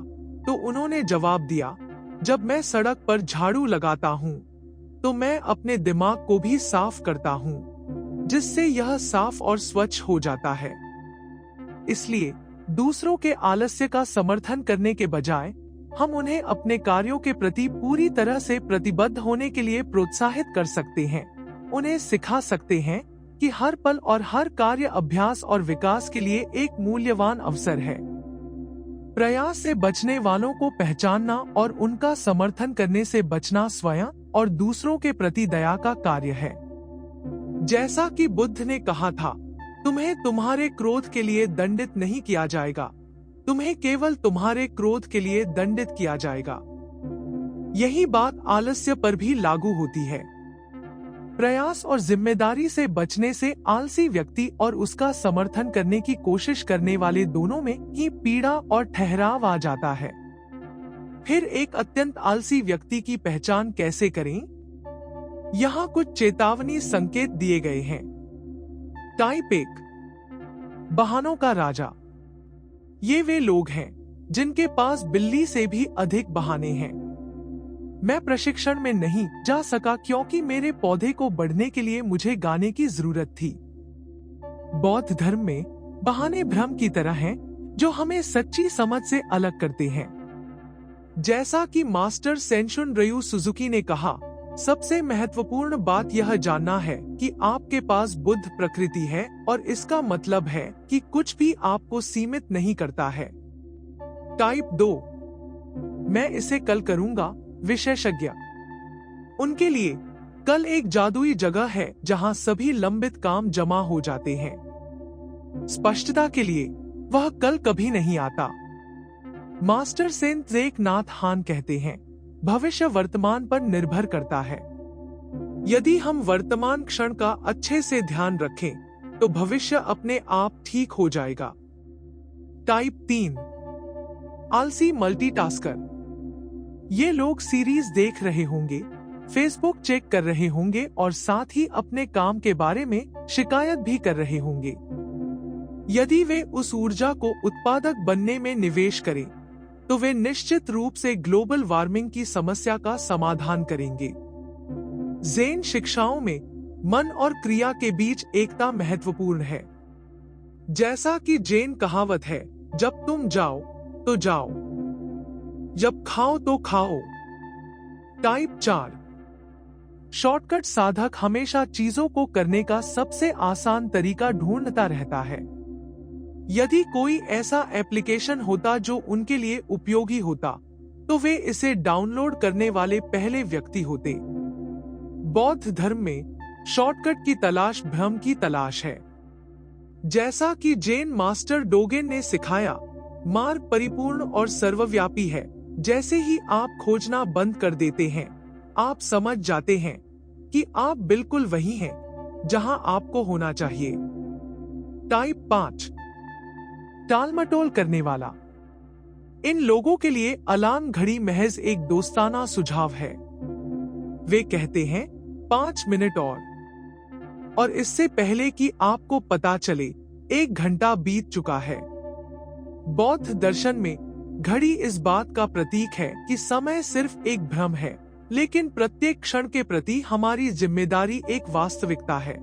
तो उन्होंने जवाब दिया, जब मैं सड़क पर झाड़ू लगाता हूँ, तो मैं अपने दिमाग को भी साफ करता हूँ, जिससे यह साफ और स्वच्छ हो जाता है। इसलिए दूसरों के आलस्य का समर्थन करने के बजाय हम उन्हें अपने कार्यों के प्रति पूरी तरह से प्रतिबद्ध होने के लिए प्रोत्साहित कर सकते हैं। उन्हें सिखा सकते हैं कि हर पल और हर कार्य अभ्यास और विकास के लिए एक मूल्यवान अवसर है। प्रयास से बचने वालों को पहचानना और उनका समर्थन करने से बचना स्वयं और दूसरों के प्रति दया का कार्य है। जैसा कि बुद्ध ने कहा था, तुम्हें तुम्हारे क्रोध के लिए दंडित नहीं किया जाएगा, तुम्हें केवल तुम्हारे क्रोध के लिए दंडित किया जाएगा। यही बात आलस्य पर भी लागू होती है। प्रयास और जिम्मेदारी से बचने से आलसी व्यक्ति और उसका समर्थन करने की कोशिश करने वाले दोनों में ही पीड़ा और ठहराव आ जाता है। फिर एक अत्यंत आलसी व्यक्ति की पहचान कैसे करें? यहाँ कुछ चेतावनी संकेत दिए गए हैं। टाइप 1, बहानों का राजा। ये वे लोग हैं जिनके पास बिल्ली से भी अधिक बहाने हैं। मैं प्रशिक्षण में नहीं जा सका क्योंकि मेरे पौधे को बढ़ने के लिए मुझे गाने की जरूरत थी। बौद्ध धर्म में बहाने भ्रम की तरह हैं जो हमें सच्ची समझ से अलग करते हैं। जैसा कि मास्टर सेंशुन रयू सुजुकी ने कहा, सबसे महत्वपूर्ण बात यह जानना है कि आपके पास बुद्ध प्रकृति है और इसका मतलब है कि कुछ भी आपको सीमित नहीं करता है। टाइप 2, मैं इसे कल करूंगा। विशेषज्ञ। उनके लिए कल एक जादुई जगह है जहां सभी लंबित काम जमा हो जाते हैं। स्पष्टता के लिए वह कल कभी नहीं आता। मास्टर सेंट ज़ेक नाथ हान कहते हैं, भविष्य वर्तमान पर निर्भर करता है। यदि हम वर्तमान क्षण का अच्छे से ध्यान रखें तो भविष्य अपने आप ठीक हो जाएगा। टाइप 3, आलसी मल्टीटास्कर। ये लोग सीरीज देख रहे होंगे, फेसबुक चेक कर रहे होंगे और साथ ही अपने काम के बारे में शिकायत भी कर रहे होंगे। यदि वे उस ऊर्जा को उत्पादक बनने में निवेश करें तो वे निश्चित रूप से ग्लोबल वार्मिंग की समस्या का समाधान करेंगे। ज़ेन शिक्षाओं में मन और क्रिया के बीच एकता महत्वपूर्ण है। जैसा कि जैन कहावत है, जब तुम जाओ तो जाओ, जब खाओ तो खाओ। टाइप 4, शॉर्टकट साधक हमेशा चीजों को करने का सबसे आसान तरीका ढूंढता रहता है। यदि कोई ऐसा एप्लीकेशन होता जो उनके लिए उपयोगी होता तो वे इसे डाउनलोड करने वाले पहले व्यक्ति होते। बौद्ध धर्म में शॉर्टकट की तलाश भ्रम की तलाश है। जैसा कि जैन मास्टर डोगेन ने सिखाया, मार्ग परिपूर्ण और सर्वव्यापी है। जैसे ही आप खोजना बंद कर देते हैं, आप समझ जाते हैं कि आप बिल्कुल वही हैं जहां आपको होना चाहिए। टाइप 5, टालमटोल करने वाला। इन लोगों के लिए अलार्म घड़ी महज एक दोस्ताना सुझाव है। वे कहते हैं 5 मिनट और इससे पहले कि आपको पता चले 1 घंटा बीत चुका है। बौद्ध दर्शन में घड़ी इस बात का प्रतीक है कि समय सिर्फ एक भ्रम है, लेकिन प्रत्येक क्षण के प्रति हमारी जिम्मेदारी एक वास्तविकता है।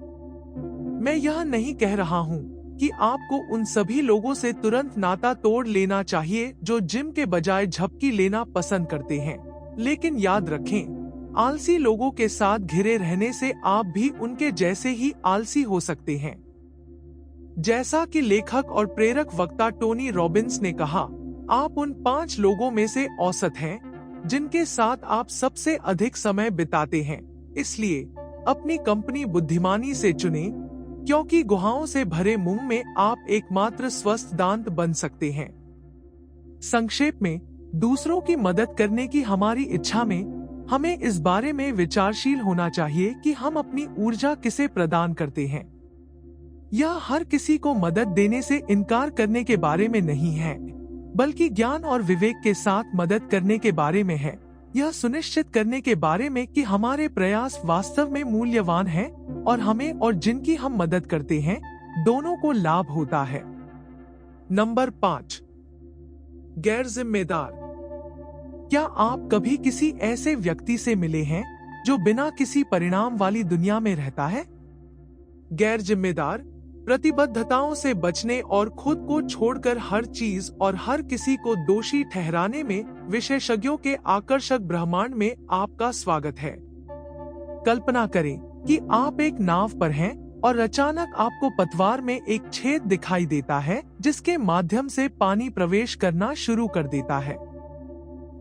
मैं यह नहीं कह रहा हूँ कि आपको उन सभी लोगों से तुरंत नाता तोड़ लेना चाहिए जो जिम के बजाय झपकी लेना पसंद करते हैं, लेकिन याद रखें, आलसी लोगों के साथ घिरे रहने से आप भी उनके जैसे ही आलसी हो सकते हैं। जैसा कि लेखक और प्रेरक वक्ता टोनी रॉबिन्स ने कहा, आप उन 5 लोगों में से औसत हैं जिनके साथ आप सबसे अधिक समय बिताते हैं। इसलिए अपनी कंपनी बुद्धिमानी से चुनें, क्योंकि गुहाओं से भरे मुंह में आप एकमात्र स्वस्थ दांत बन सकते हैं। संक्षेप में, दूसरों की मदद करने की हमारी इच्छा में हमें इस बारे में विचारशील होना चाहिए कि हम अपनी ऊर्जा किसे प्रदान करते हैं। यह हर किसी को मदद देने से इनकार करने के बारे में नहीं है, बल्कि ज्ञान और विवेक के साथ मदद करने के बारे में है। यह सुनिश्चित करने के बारे में कि हमारे प्रयास वास्तव में मूल्यवान हैं और हमें और जिनकी हम मदद करते हैं दोनों को लाभ होता है। नंबर 5, गैर जिम्मेदार। क्या आप कभी किसी ऐसे व्यक्ति से मिले हैं जो बिना किसी परिणाम वाली दुनिया में रहता है? गैर जिम्मेदार प्रतिबद्धताओं से बचने और खुद को छोड़कर हर चीज और हर किसी को दोषी ठहराने में विशेषज्ञों के आकर्षक ब्रह्मांड में आपका स्वागत है। कल्पना करें कि आप एक नाव पर हैं और अचानक आपको पतवार में एक छेद दिखाई देता है जिसके माध्यम से पानी प्रवेश करना शुरू कर देता है।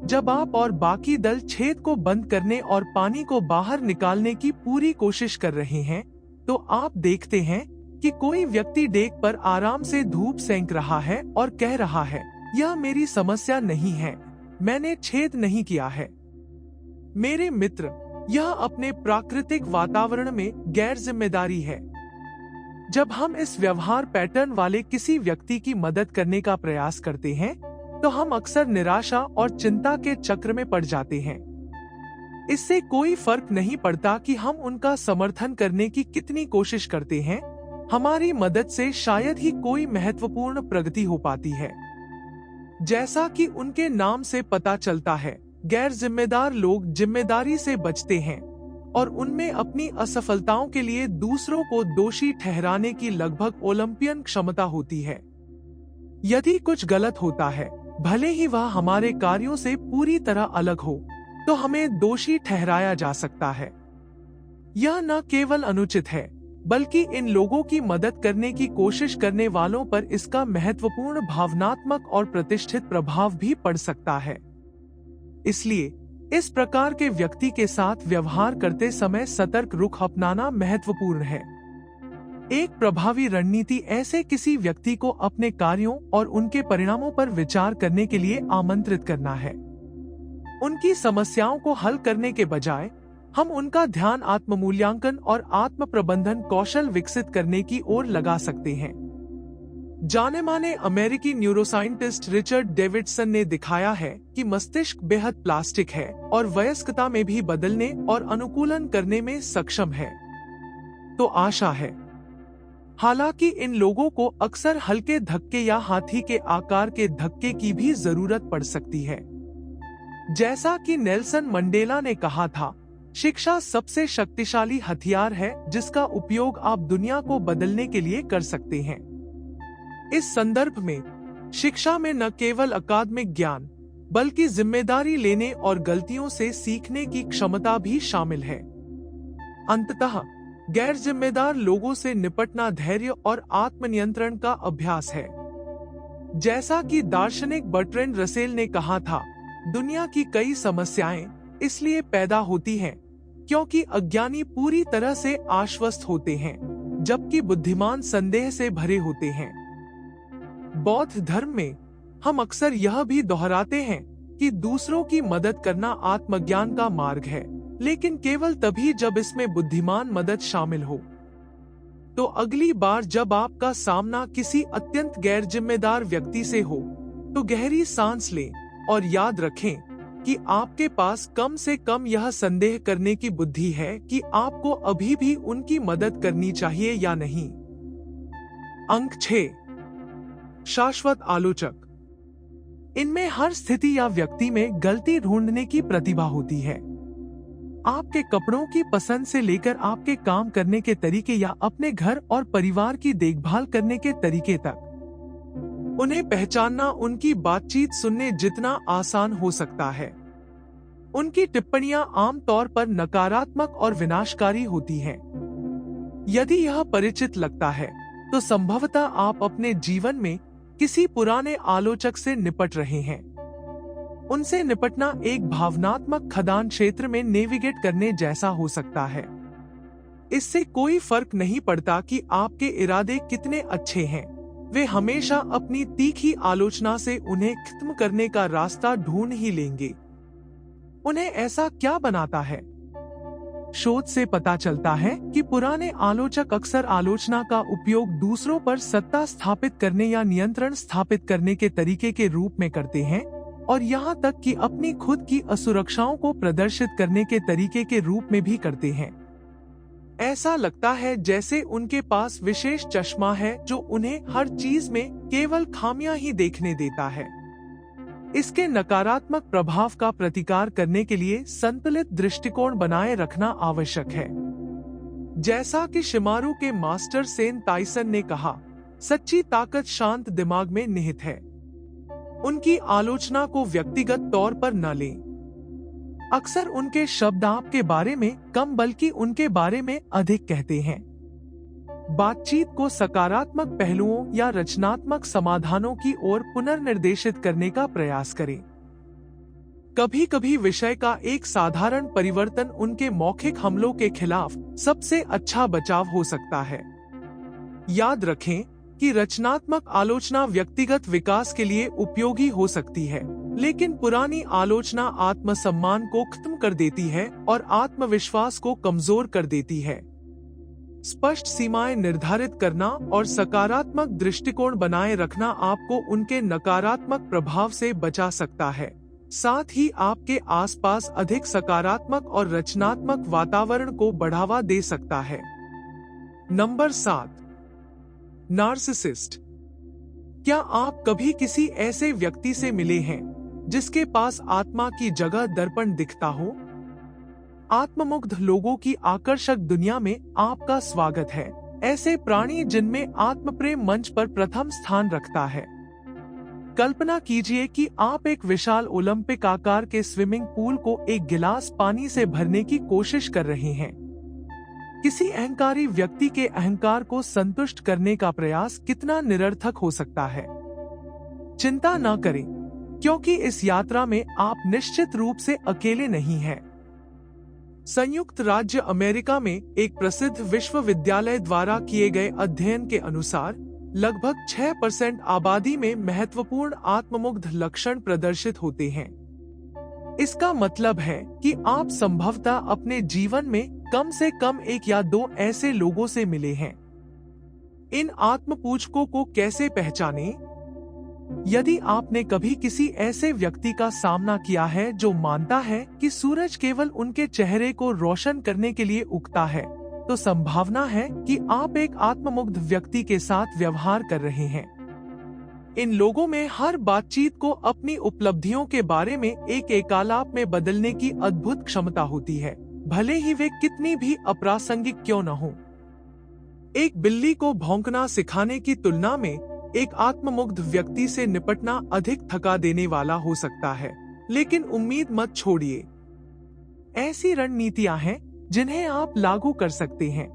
जब आप और बाकी दल छेद को बंद करने और पानी को बाहर निकालने की पूरी कोशिश कर रहे हैं, तो आप देखते हैं कि कोई व्यक्ति डेक पर आराम से धूप सेंक रहा है और कह रहा है, यह मेरी समस्या नहीं है, मैंने छेद नहीं किया है। मेरे मित्र, यह अपने प्राकृतिक वातावरण में गैर जिम्मेदारी है। जब हम इस व्यवहार पैटर्न वाले किसी व्यक्ति की मदद करने का प्रयास करते हैं, तो हम अक्सर निराशा और चिंता के चक्र में पड़ जाते हैं। इससे कोई फर्क नहीं पड़ता कि हम उनका समर्थन करने की कितनी कोशिश करते हैं, हमारी मदद से शायद ही कोई महत्वपूर्ण प्रगति हो पाती है। जैसा कि उनके नाम से पता चलता है, गैर जिम्मेदार लोग जिम्मेदारी से बचते हैं और उनमें अपनी असफलताओं के लिए दूसरों को दोषी ठहराने की लगभग ओलंपियन क्षमता होती है। यदि कुछ गलत होता है, भले ही वह हमारे कार्यों से पूरी तरह अलग हो, तो हमें दोषी ठहराया जा सकता है। यह न केवल अनुचित है, बल्कि इन लोगों की मदद करने की कोशिश करने वालों पर इसका महत्वपूर्ण भावनात्मक और प्रतिष्ठित प्रभाव भी पड़ सकता है। इसलिए इस प्रकार के व्यक्ति के साथ व्यवहार करते समय सतर्क रुख अपनाना महत्वपूर्ण है। एक प्रभावी रणनीति ऐसे किसी व्यक्ति को अपने कार्यों और उनके परिणामों पर विचार करने के लिए आमंत्रित करना है। उनकी समस्याओं को हल करने के बजाय हम उनका ध्यान आत्म-मूल्यांकन और आत्म प्रबंधन कौशल विकसित करने की ओर लगा सकते हैं। जाने-माने अमेरिकी न्यूरोसाइंटिस्ट रिचर्ड डेविडसन ने दिखाया है कि मस्तिष्क बेहद प्लास्टिक है और वयस्कता में भी बदलने और अनुकूलन करने में सक्षम है। तो आशा है। हालांकि इन लोगों को अक्सर हल्के धक्के या हाथी के आकार के धक्के की भी जरूरत पड़ सकती है। जैसा कि नेल्सन मंडेला ने कहा था, शिक्षा सबसे शक्तिशाली हथियार है जिसका उपयोग आप दुनिया को बदलने के लिए कर सकते हैं। इस संदर्भ में शिक्षा में न केवल अकादमिक ज्ञान, बल्कि जिम्मेदारी लेने और गलतियों से सीखने की क्षमता भी शामिल है। अंततः गैर जिम्मेदार लोगों से निपटना धैर्य और आत्मनियंत्रण का अभ्यास है। जैसा कि दार्शनिक बर्ट्रैंड रसेल ने कहा था, दुनिया की कई समस्याएं इसलिए पैदा होती हैं क्योंकि अज्ञानी पूरी तरह से आश्वस्त होते हैं, जबकि बुद्धिमान संदेह से भरे होते हैं। बौद्ध धर्म में हम अक्सर यह भी दोहराते हैं कि दूसरों की मदद करना आत्मज्ञान का मार्ग है, लेकिन केवल तभी जब इसमें बुद्धिमान मदद शामिल हो। तो अगली बार जब आपका सामना किसी अत्यंत गैर जिम्मेदार व्यक्ति से हो, तो गहरी सांस लें और याद रखें कि आपके पास कम से कम यह संदेह करने की बुद्धि है कि आपको अभी भी उनकी मदद करनी चाहिए या नहीं। अंक 6, शाश्वत आलोचक। इनमें हर स्थिति या व्यक्ति में गलती ढूंढने की प्रतिभा होती है। आपके कपड़ों की पसंद से लेकर आपके काम करने के तरीके या अपने घर और परिवार की देखभाल करने के तरीके तक, उन्हें पहचानना उनकी बातचीत सुनने जितना आसान हो सकता है। उनकी टिप्पणियां आमतौर पर नकारात्मक और विनाशकारी होती हैं। यदि यह परिचित लगता है, तो संभवतः आप अपने जीवन में किसी पुराने आलोचक से निपट रहे हैं। उनसे निपटना एक भावनात्मक खदान क्षेत्र में नेविगेट करने जैसा हो सकता है। इससे कोई फर्क नहीं पड़ता कि आपके इरादे कितने अच्छे हैं, वे हमेशा अपनी तीखी आलोचना से उन्हें खत्म करने का रास्ता ढूंढ ही लेंगे। उन्हें ऐसा क्या बनाता है? शोध से पता चलता है कि पुराने आलोचक अक्सर आलोचना का उपयोग दूसरों पर सत्ता स्थापित करने या नियंत्रण स्थापित करने के तरीके के रूप में करते हैं, और यहाँ तक कि अपनी खुद की असुरक्षाओं को प्रदर्शित करने के तरीके के रूप में भी करते हैं। ऐसा लगता है जैसे उनके पास विशेष चश्मा है जो उन्हें हर चीज में केवल खामियां ही देखने देता है। इसके नकारात्मक प्रभाव का प्रतिकार करने के लिए संतुलित दृष्टिकोण बनाए रखना आवश्यक है। जैसा कि शिमारू के मास्टर सेन ताइसन ने कहा, सच्ची ताकत शांत दिमाग में निहित है। उनकी आलोचना को व्यक्तिगत तौर पर न लें। अक्सर उनके शब्द आपके बारे में कम बल्कि उनके बारे में अधिक कहते हैं। बातचीत को सकारात्मक पहलुओं या रचनात्मक समाधानों की ओर पुनर्निर्देशित करने का प्रयास करें। कभी-कभी विषय का एक साधारण परिवर्तन उनके मौखिक हमलों के खिलाफ सबसे अच्छा बचाव हो सकता है। याद रखें कि रचनात्मक आलोचना व्यक्तिगत विकास के लिए उपयोगी हो सकती है, लेकिन पुरानी आलोचना आत्मसम्मान को खत्म कर देती है और आत्मविश्वास को कमजोर कर देती है। स्पष्ट सीमाएं निर्धारित करना और सकारात्मक दृष्टिकोण बनाए रखना आपको उनके नकारात्मक प्रभाव से बचा सकता है, साथ ही आपके आसपास अधिक सकारात्मक और रचनात्मक वातावरण को बढ़ावा दे सकता है। Number 7, narcissist. क्या आप कभी किसी ऐसे व्यक्ति से मिले हैं जिसके पास आत्मा की जगह दर्पण दिखता हो? आत्ममुग्ध लोगों की आकर्षक दुनिया में आपका स्वागत है। ऐसे प्राणी जिनमें आत्मप्रेम मंच पर प्रथम स्थान रखता है। कल्पना कीजिए कि आप एक विशाल ओलंपिक आकार के स्विमिंग पूल को एक गिलास पानी से भरने की कोशिश कर रहे हैं। किसी अहंकारी व्यक्ति के अहंकार को संतुष्ट करने का प्रयास कितना निरर्थक हो सकता है। चिंता न करें, क्योंकि इस यात्रा में आप निश्चित रूप से अकेले नहीं हैं। संयुक्त राज्य अमेरिका में एक प्रसिद्ध विश्वविद्यालय द्वारा किए गए अध्ययन के अनुसार लगभग 6% आबादी में महत्वपूर्ण आत्ममुग्ध लक्षण प्रदर्शित होते हैं। इसका मतलब है कि आप संभवतः अपने जीवन में कम से कम 1 या 2 ऐसे लोगों से मिले हैं। इन आत्मपूजकों को कैसे पहचानें? यदि आपने कभी किसी ऐसे व्यक्ति का सामना किया है जो मानता है कि सूरज केवल उनके चेहरे को रोशन करने के लिए उगता है, तो संभावना है कि आप एक आत्ममुग्ध व्यक्ति के साथ व्यवहार कर रहे हैं। इन लोगों में हर बातचीत को अपनी उपलब्धियों के बारे में एक एकालाप में बदलने की अद्भुत क्षमता होती है, भले ही वे कितनी भी अप्रासंगिक क्यों न हो। एक बिल्ली को भौंकना सिखाने की तुलना में एक आत्ममुग्ध व्यक्ति से निपटना अधिक थका देने वाला हो सकता है, लेकिन उम्मीद मत छोड़िए। ऐसी रणनीतियां हैं जिन्हें आप लागू कर सकते हैं।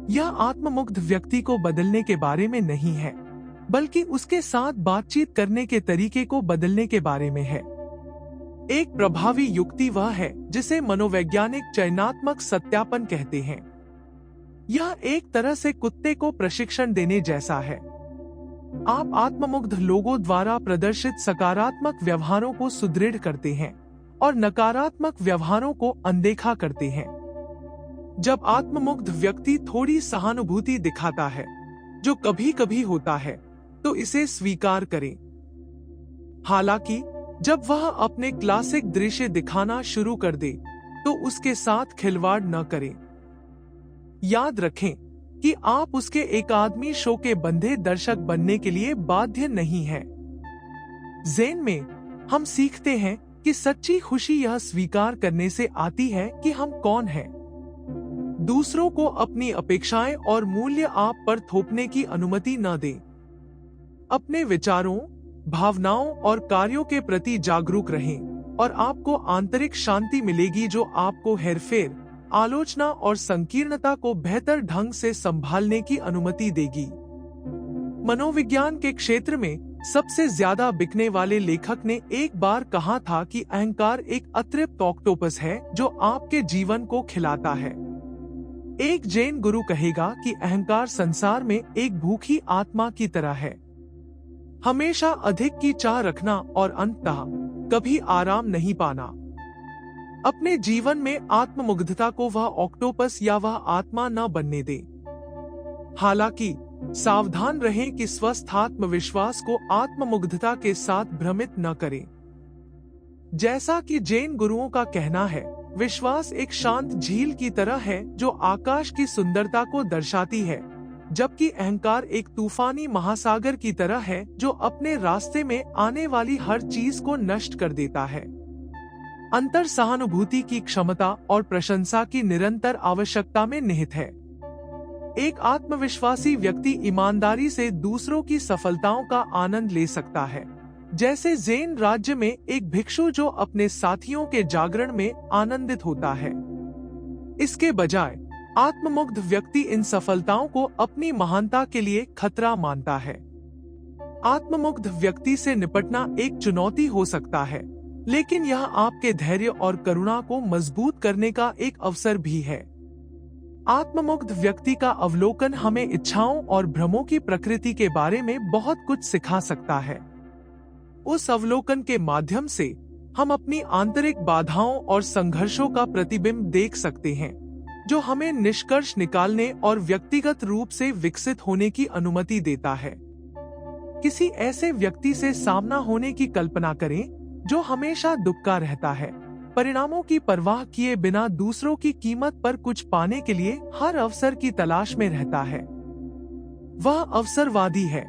यह आत्ममुग्ध व्यक्ति को बदलने के बारे में नहीं है, बल्कि उसके साथ बातचीत करने के तरीके को बदलने के बारे में है। एक प्रभावी युक्ति वह है जिसे मनोवैज्ञानिक चयनात्मक सत्यापन कहते हैं। यह एक तरह से कुत्ते को प्रशिक्षण देने जैसा है। आप आत्ममुग्ध लोगों द्वारा प्रदर्शित सकारात्मक व्यवहारों को सुदृढ़ करते हैं और नकारात्मक व्यवहारों को अनदेखा करते हैं। जब आत्ममुग्ध व्यक्ति थोड़ी सहानुभूति दिखाता है, जो कभी कभी होता है, तो इसे स्वीकार करें। हालांकि जब वह अपने क्लासिक दृश्य दिखाना शुरू कर दे, तो उसके साथ खिलवाड़ न करें। याद रखें कि आप उसके एक आदमी शो के बंधे दर्शक बनने के लिए बाध्य नहीं हैं। ज़ेन में हम सीखते हैं कि सच्ची खुशी यह स्वीकार करने से आती है कि हम कौन हैं। दूसरों को अपनी अपेक्षाएं और मूल्य आप पर थोपने की अनुमति न दें। अपने विचारों, भावनाओं और कार्यों के प्रति जागरूक रहें और आपको आंतरिक शांति मिलेगी जो आपको हेरफेर, आलोचना और संकीर्णता को बेहतर ढंग से संभालने की अनुमति देगी। मनोविज्ञान के क्षेत्र में सबसे ज्यादा बिकने वाले लेखक ने एक बार कहा था कि अहंकार एक अतृप्त ऑक्टोपस है जो आपके जीवन को खिलाता है। एक जैन गुरु कहेगा कि अहंकार संसार में एक भूखी आत्मा की तरह है, हमेशा अधिक की चाह रखना और अंततः कभी आराम नहीं पाना। अपने जीवन में आत्ममुग्धता को वह ऑक्टोपस या वह आत्मा न बनने दे। हालांकि सावधान रहें कि स्वस्थ आत्मविश्वास को आत्ममुग्धता के साथ भ्रमित न करें। जैसा कि जैन गुरुओं का कहना है, विश्वास एक शांत झील की तरह है जो आकाश की सुंदरता को दर्शाती है, जबकि अहंकार एक तूफानी महासागर की तरह है जो अपने रास्ते में आने वाली हर चीज को नष्ट कर देता है। अंतर सहानुभूति की क्षमता और प्रशंसा की निरंतर आवश्यकता में निहित है। एक आत्मविश्वासी व्यक्ति ईमानदारी से दूसरों की सफलताओं का आनंद ले सकता है, जैसे ज़ेन राज्य में एक भिक्षु जो अपने साथियों के जागरण में आनंदित होता है। इसके बजाय आत्ममुग्ध व्यक्ति इन सफलताओं को अपनी महानता के लिए खतरा मानता है। आत्ममुग्ध व्यक्ति से निपटना एक चुनौती हो सकता है, लेकिन यह आपके धैर्य और करुणा को मजबूत करने का एक अवसर भी है। आत्ममुग्ध व्यक्ति का अवलोकन हमें इच्छाओं और भ्रमों की प्रकृति के बारे में बहुत कुछ सिखा सकता है। उस अवलोकन के माध्यम से हम अपनी आंतरिक बाधाओं और संघर्षों का प्रतिबिंब देख सकते हैं, जो हमें निष्कर्ष निकालने और व्यक्तिगत रूप से विकसित होने की अनुमति देता है। किसी ऐसे व्यक्ति से सामना होने की कल्पना करें जो हमेशा दुबका रहता है, परिणामों की परवाह किए बिना दूसरों की कीमत पर कुछ पाने के लिए हर अवसर की तलाश में रहता है। वह अवसरवादी है।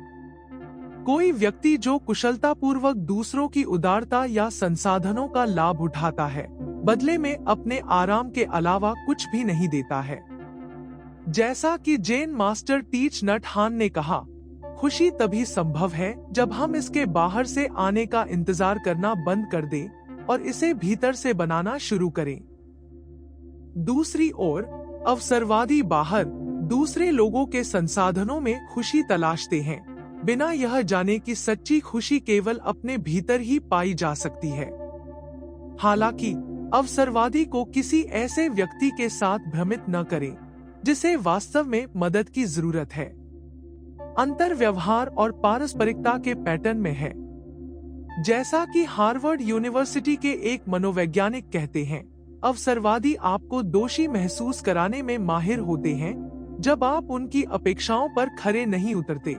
कोई व्यक्ति जो कुशलतापूर्वक दूसरों की उदारता या संसाधनों का लाभ उठाता है, बदले में अपने आराम के अलावा कुछ भी नहीं देता है। जैसा कि जेन मास्टर टीच नट हान ने कहा, खुशी तभी संभव है जब हम इसके बाहर से आने का इंतजार करना बंद कर दें और इसे भीतर से बनाना शुरू करें। दूसरी ओर, अवसरवादी बाहर दूसरे लोगों के संसाधनों में खुशी तलाशते हैं, बिना यह जाने कि सच्ची खुशी केवल अपने भीतर ही पाई जा सकती है। हालांकि अवसरवादी को किसी ऐसे व्यक्ति के साथ भ्रमित न करें जिसे वास्तव में मदद की जरूरत है। अंतर व्यवहार और पारस्परिकता के पैटर्न में है। जैसा कि हार्वर्ड यूनिवर्सिटी के एक मनोवैज्ञानिक कहते हैं, अवसरवादी आपको दोषी महसूस कराने में माहिर होते हैं जब आप उनकी अपेक्षाओं पर खरे नहीं उतरते।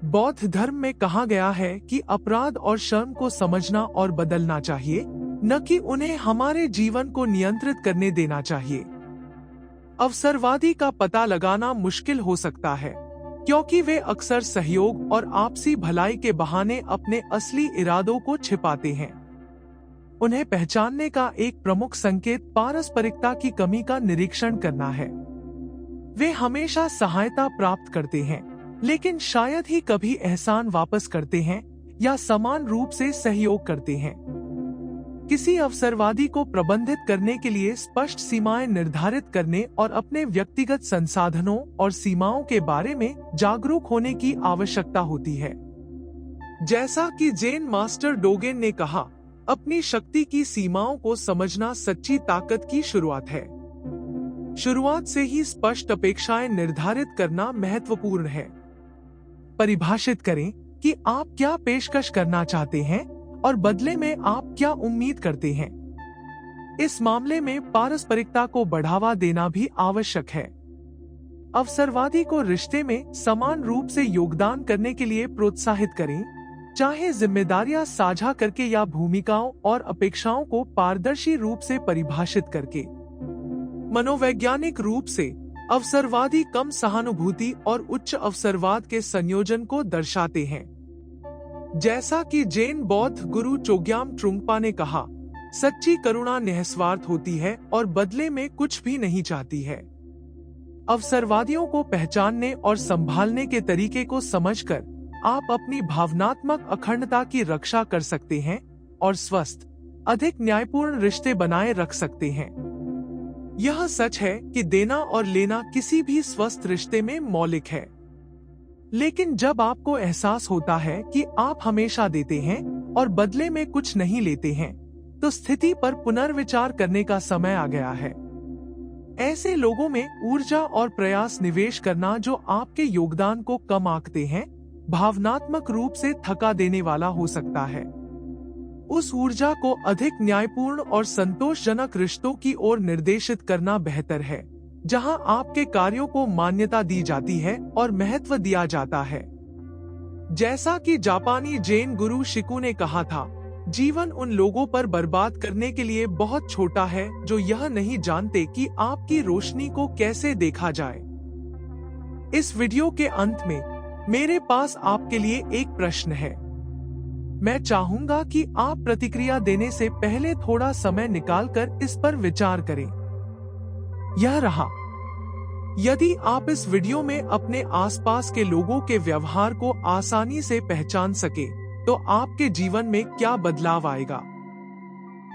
बौद्ध धर्म में कहा गया है कि अपराध और शर्म को समझना और बदलना चाहिए, न कि उन्हें हमारे जीवन को नियंत्रित करने देना चाहिए। अवसरवादी का पता लगाना मुश्किल हो सकता है, क्योंकि वे अक्सर सहयोग और आपसी भलाई के बहाने अपने असली इरादों को छिपाते हैं। उन्हें पहचानने का एक प्रमुख संकेत पारस्परिकता की कमी का निरीक्षण करना है। वे हमेशा सहायता प्राप्त करते हैं, लेकिन शायद ही कभी एहसान वापस करते हैं या समान रूप से सहयोग करते हैं। किसी अवसरवादी को प्रबंधित करने के लिए स्पष्ट सीमाएं निर्धारित करने और अपने व्यक्तिगत संसाधनों और सीमाओं के बारे में जागरूक होने की आवश्यकता होती है। जैसा कि जेन मास्टर डोगेन ने कहा, अपनी शक्ति की सीमाओं को समझना सच्ची ताकत की शुरुआत है। शुरुआत से ही स्पष्ट अपेक्षाएं निर्धारित करना महत्वपूर्ण है। परिभाषित करें कि आप क्या पेशकश करना चाहते हैं और बदले में आप क्या उम्मीद करते हैं। इस मामले में पारस्परिकता को बढ़ावा देना भी आवश्यक है। अवसरवादी को रिश्ते में समान रूप से योगदान करने के लिए प्रोत्साहित करें, चाहे जिम्मेदारियां साझा करके या भूमिकाओं और अपेक्षाओं को पारदर्शी रूप से परिभाषित करके। मनोवैज्ञानिक रूप से अवसरवादी कम सहानुभूति और उच्च अवसरवाद के संयोजन को दर्शाते हैं। जैसा कि जैन बौद्ध गुरु चोग्याम ट्रुंगपा ने कहा, सच्ची करुणा निस्वार्थ होती है और बदले में कुछ भी नहीं चाहती है। अवसरवादियों को पहचानने और संभालने के तरीके को समझकर आप अपनी भावनात्मक अखंडता की रक्षा कर सकते हैं और स्वस्थ, अधिक न्यायपूर्ण रिश्ते बनाए रख सकते हैं। यह सच है कि देना और लेना किसी भी स्वस्थ रिश्ते में मौलिक है, लेकिन जब आपको एहसास होता है कि आप हमेशा देते हैं और बदले में कुछ नहीं लेते हैं, तो स्थिति पर पुनर्विचार करने का समय आ गया है। ऐसे लोगों में ऊर्जा और प्रयास निवेश करना जो आपके योगदान को कम आंकते हैं, भावनात्मक रूप से थका देने वाला हो सकता है। उस ऊर्जा को अधिक न्यायपूर्ण और संतोषजनक रिश्तों की ओर निर्देशित करना बेहतर है, जहां आपके कार्यों को मान्यता दी जाती है और महत्व दिया जाता है। जैसा कि जापानी जैन गुरु शिकु ने कहा था, जीवन उन लोगों पर बर्बाद करने के लिए बहुत छोटा है जो यह नहीं जानते कि आपकी रोशनी को कैसे देखा जाए। इस वीडियो के अंत में मेरे पास आपके लिए एक प्रश्न है। मैं चाहूंगा कि आप प्रतिक्रिया देने से पहले थोड़ा समय निकालकर इस पर विचार करें। यह रहा, यदि आप इस वीडियो में अपने आसपास के लोगों के व्यवहार को आसानी से पहचान सके, तो आपके जीवन में क्या बदलाव आएगा?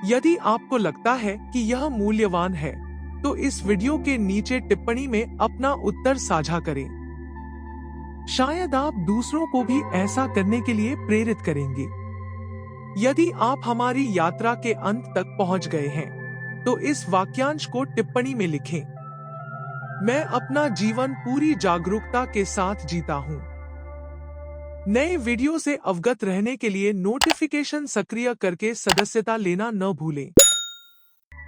यदि आपको लगता है कि यह मूल्यवान है, तो इस वीडियो के नीचे टिप्पणी में अपना उत्तर साझा करें। शायद आप दूसरों को भी ऐसा करने के लिए प्रेरित करेंगे। यदि आप हमारी यात्रा के अंत तक पहुंच गए हैं, तो इस वाक्यांश को टिप्पणी में लिखें। मैं अपना जीवन पूरी जागरूकता के साथ जीता हूं। नए वीडियो से अवगत रहने के लिए नोटिफिकेशन सक्रिय करके सदस्यता लेना न भूलें।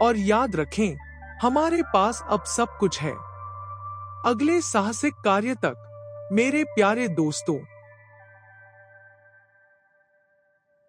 और याद रखें, हमारे पास अब सब कुछ है। अगले साहसिक कार्य तक मेरे प्यारे दोस्तों,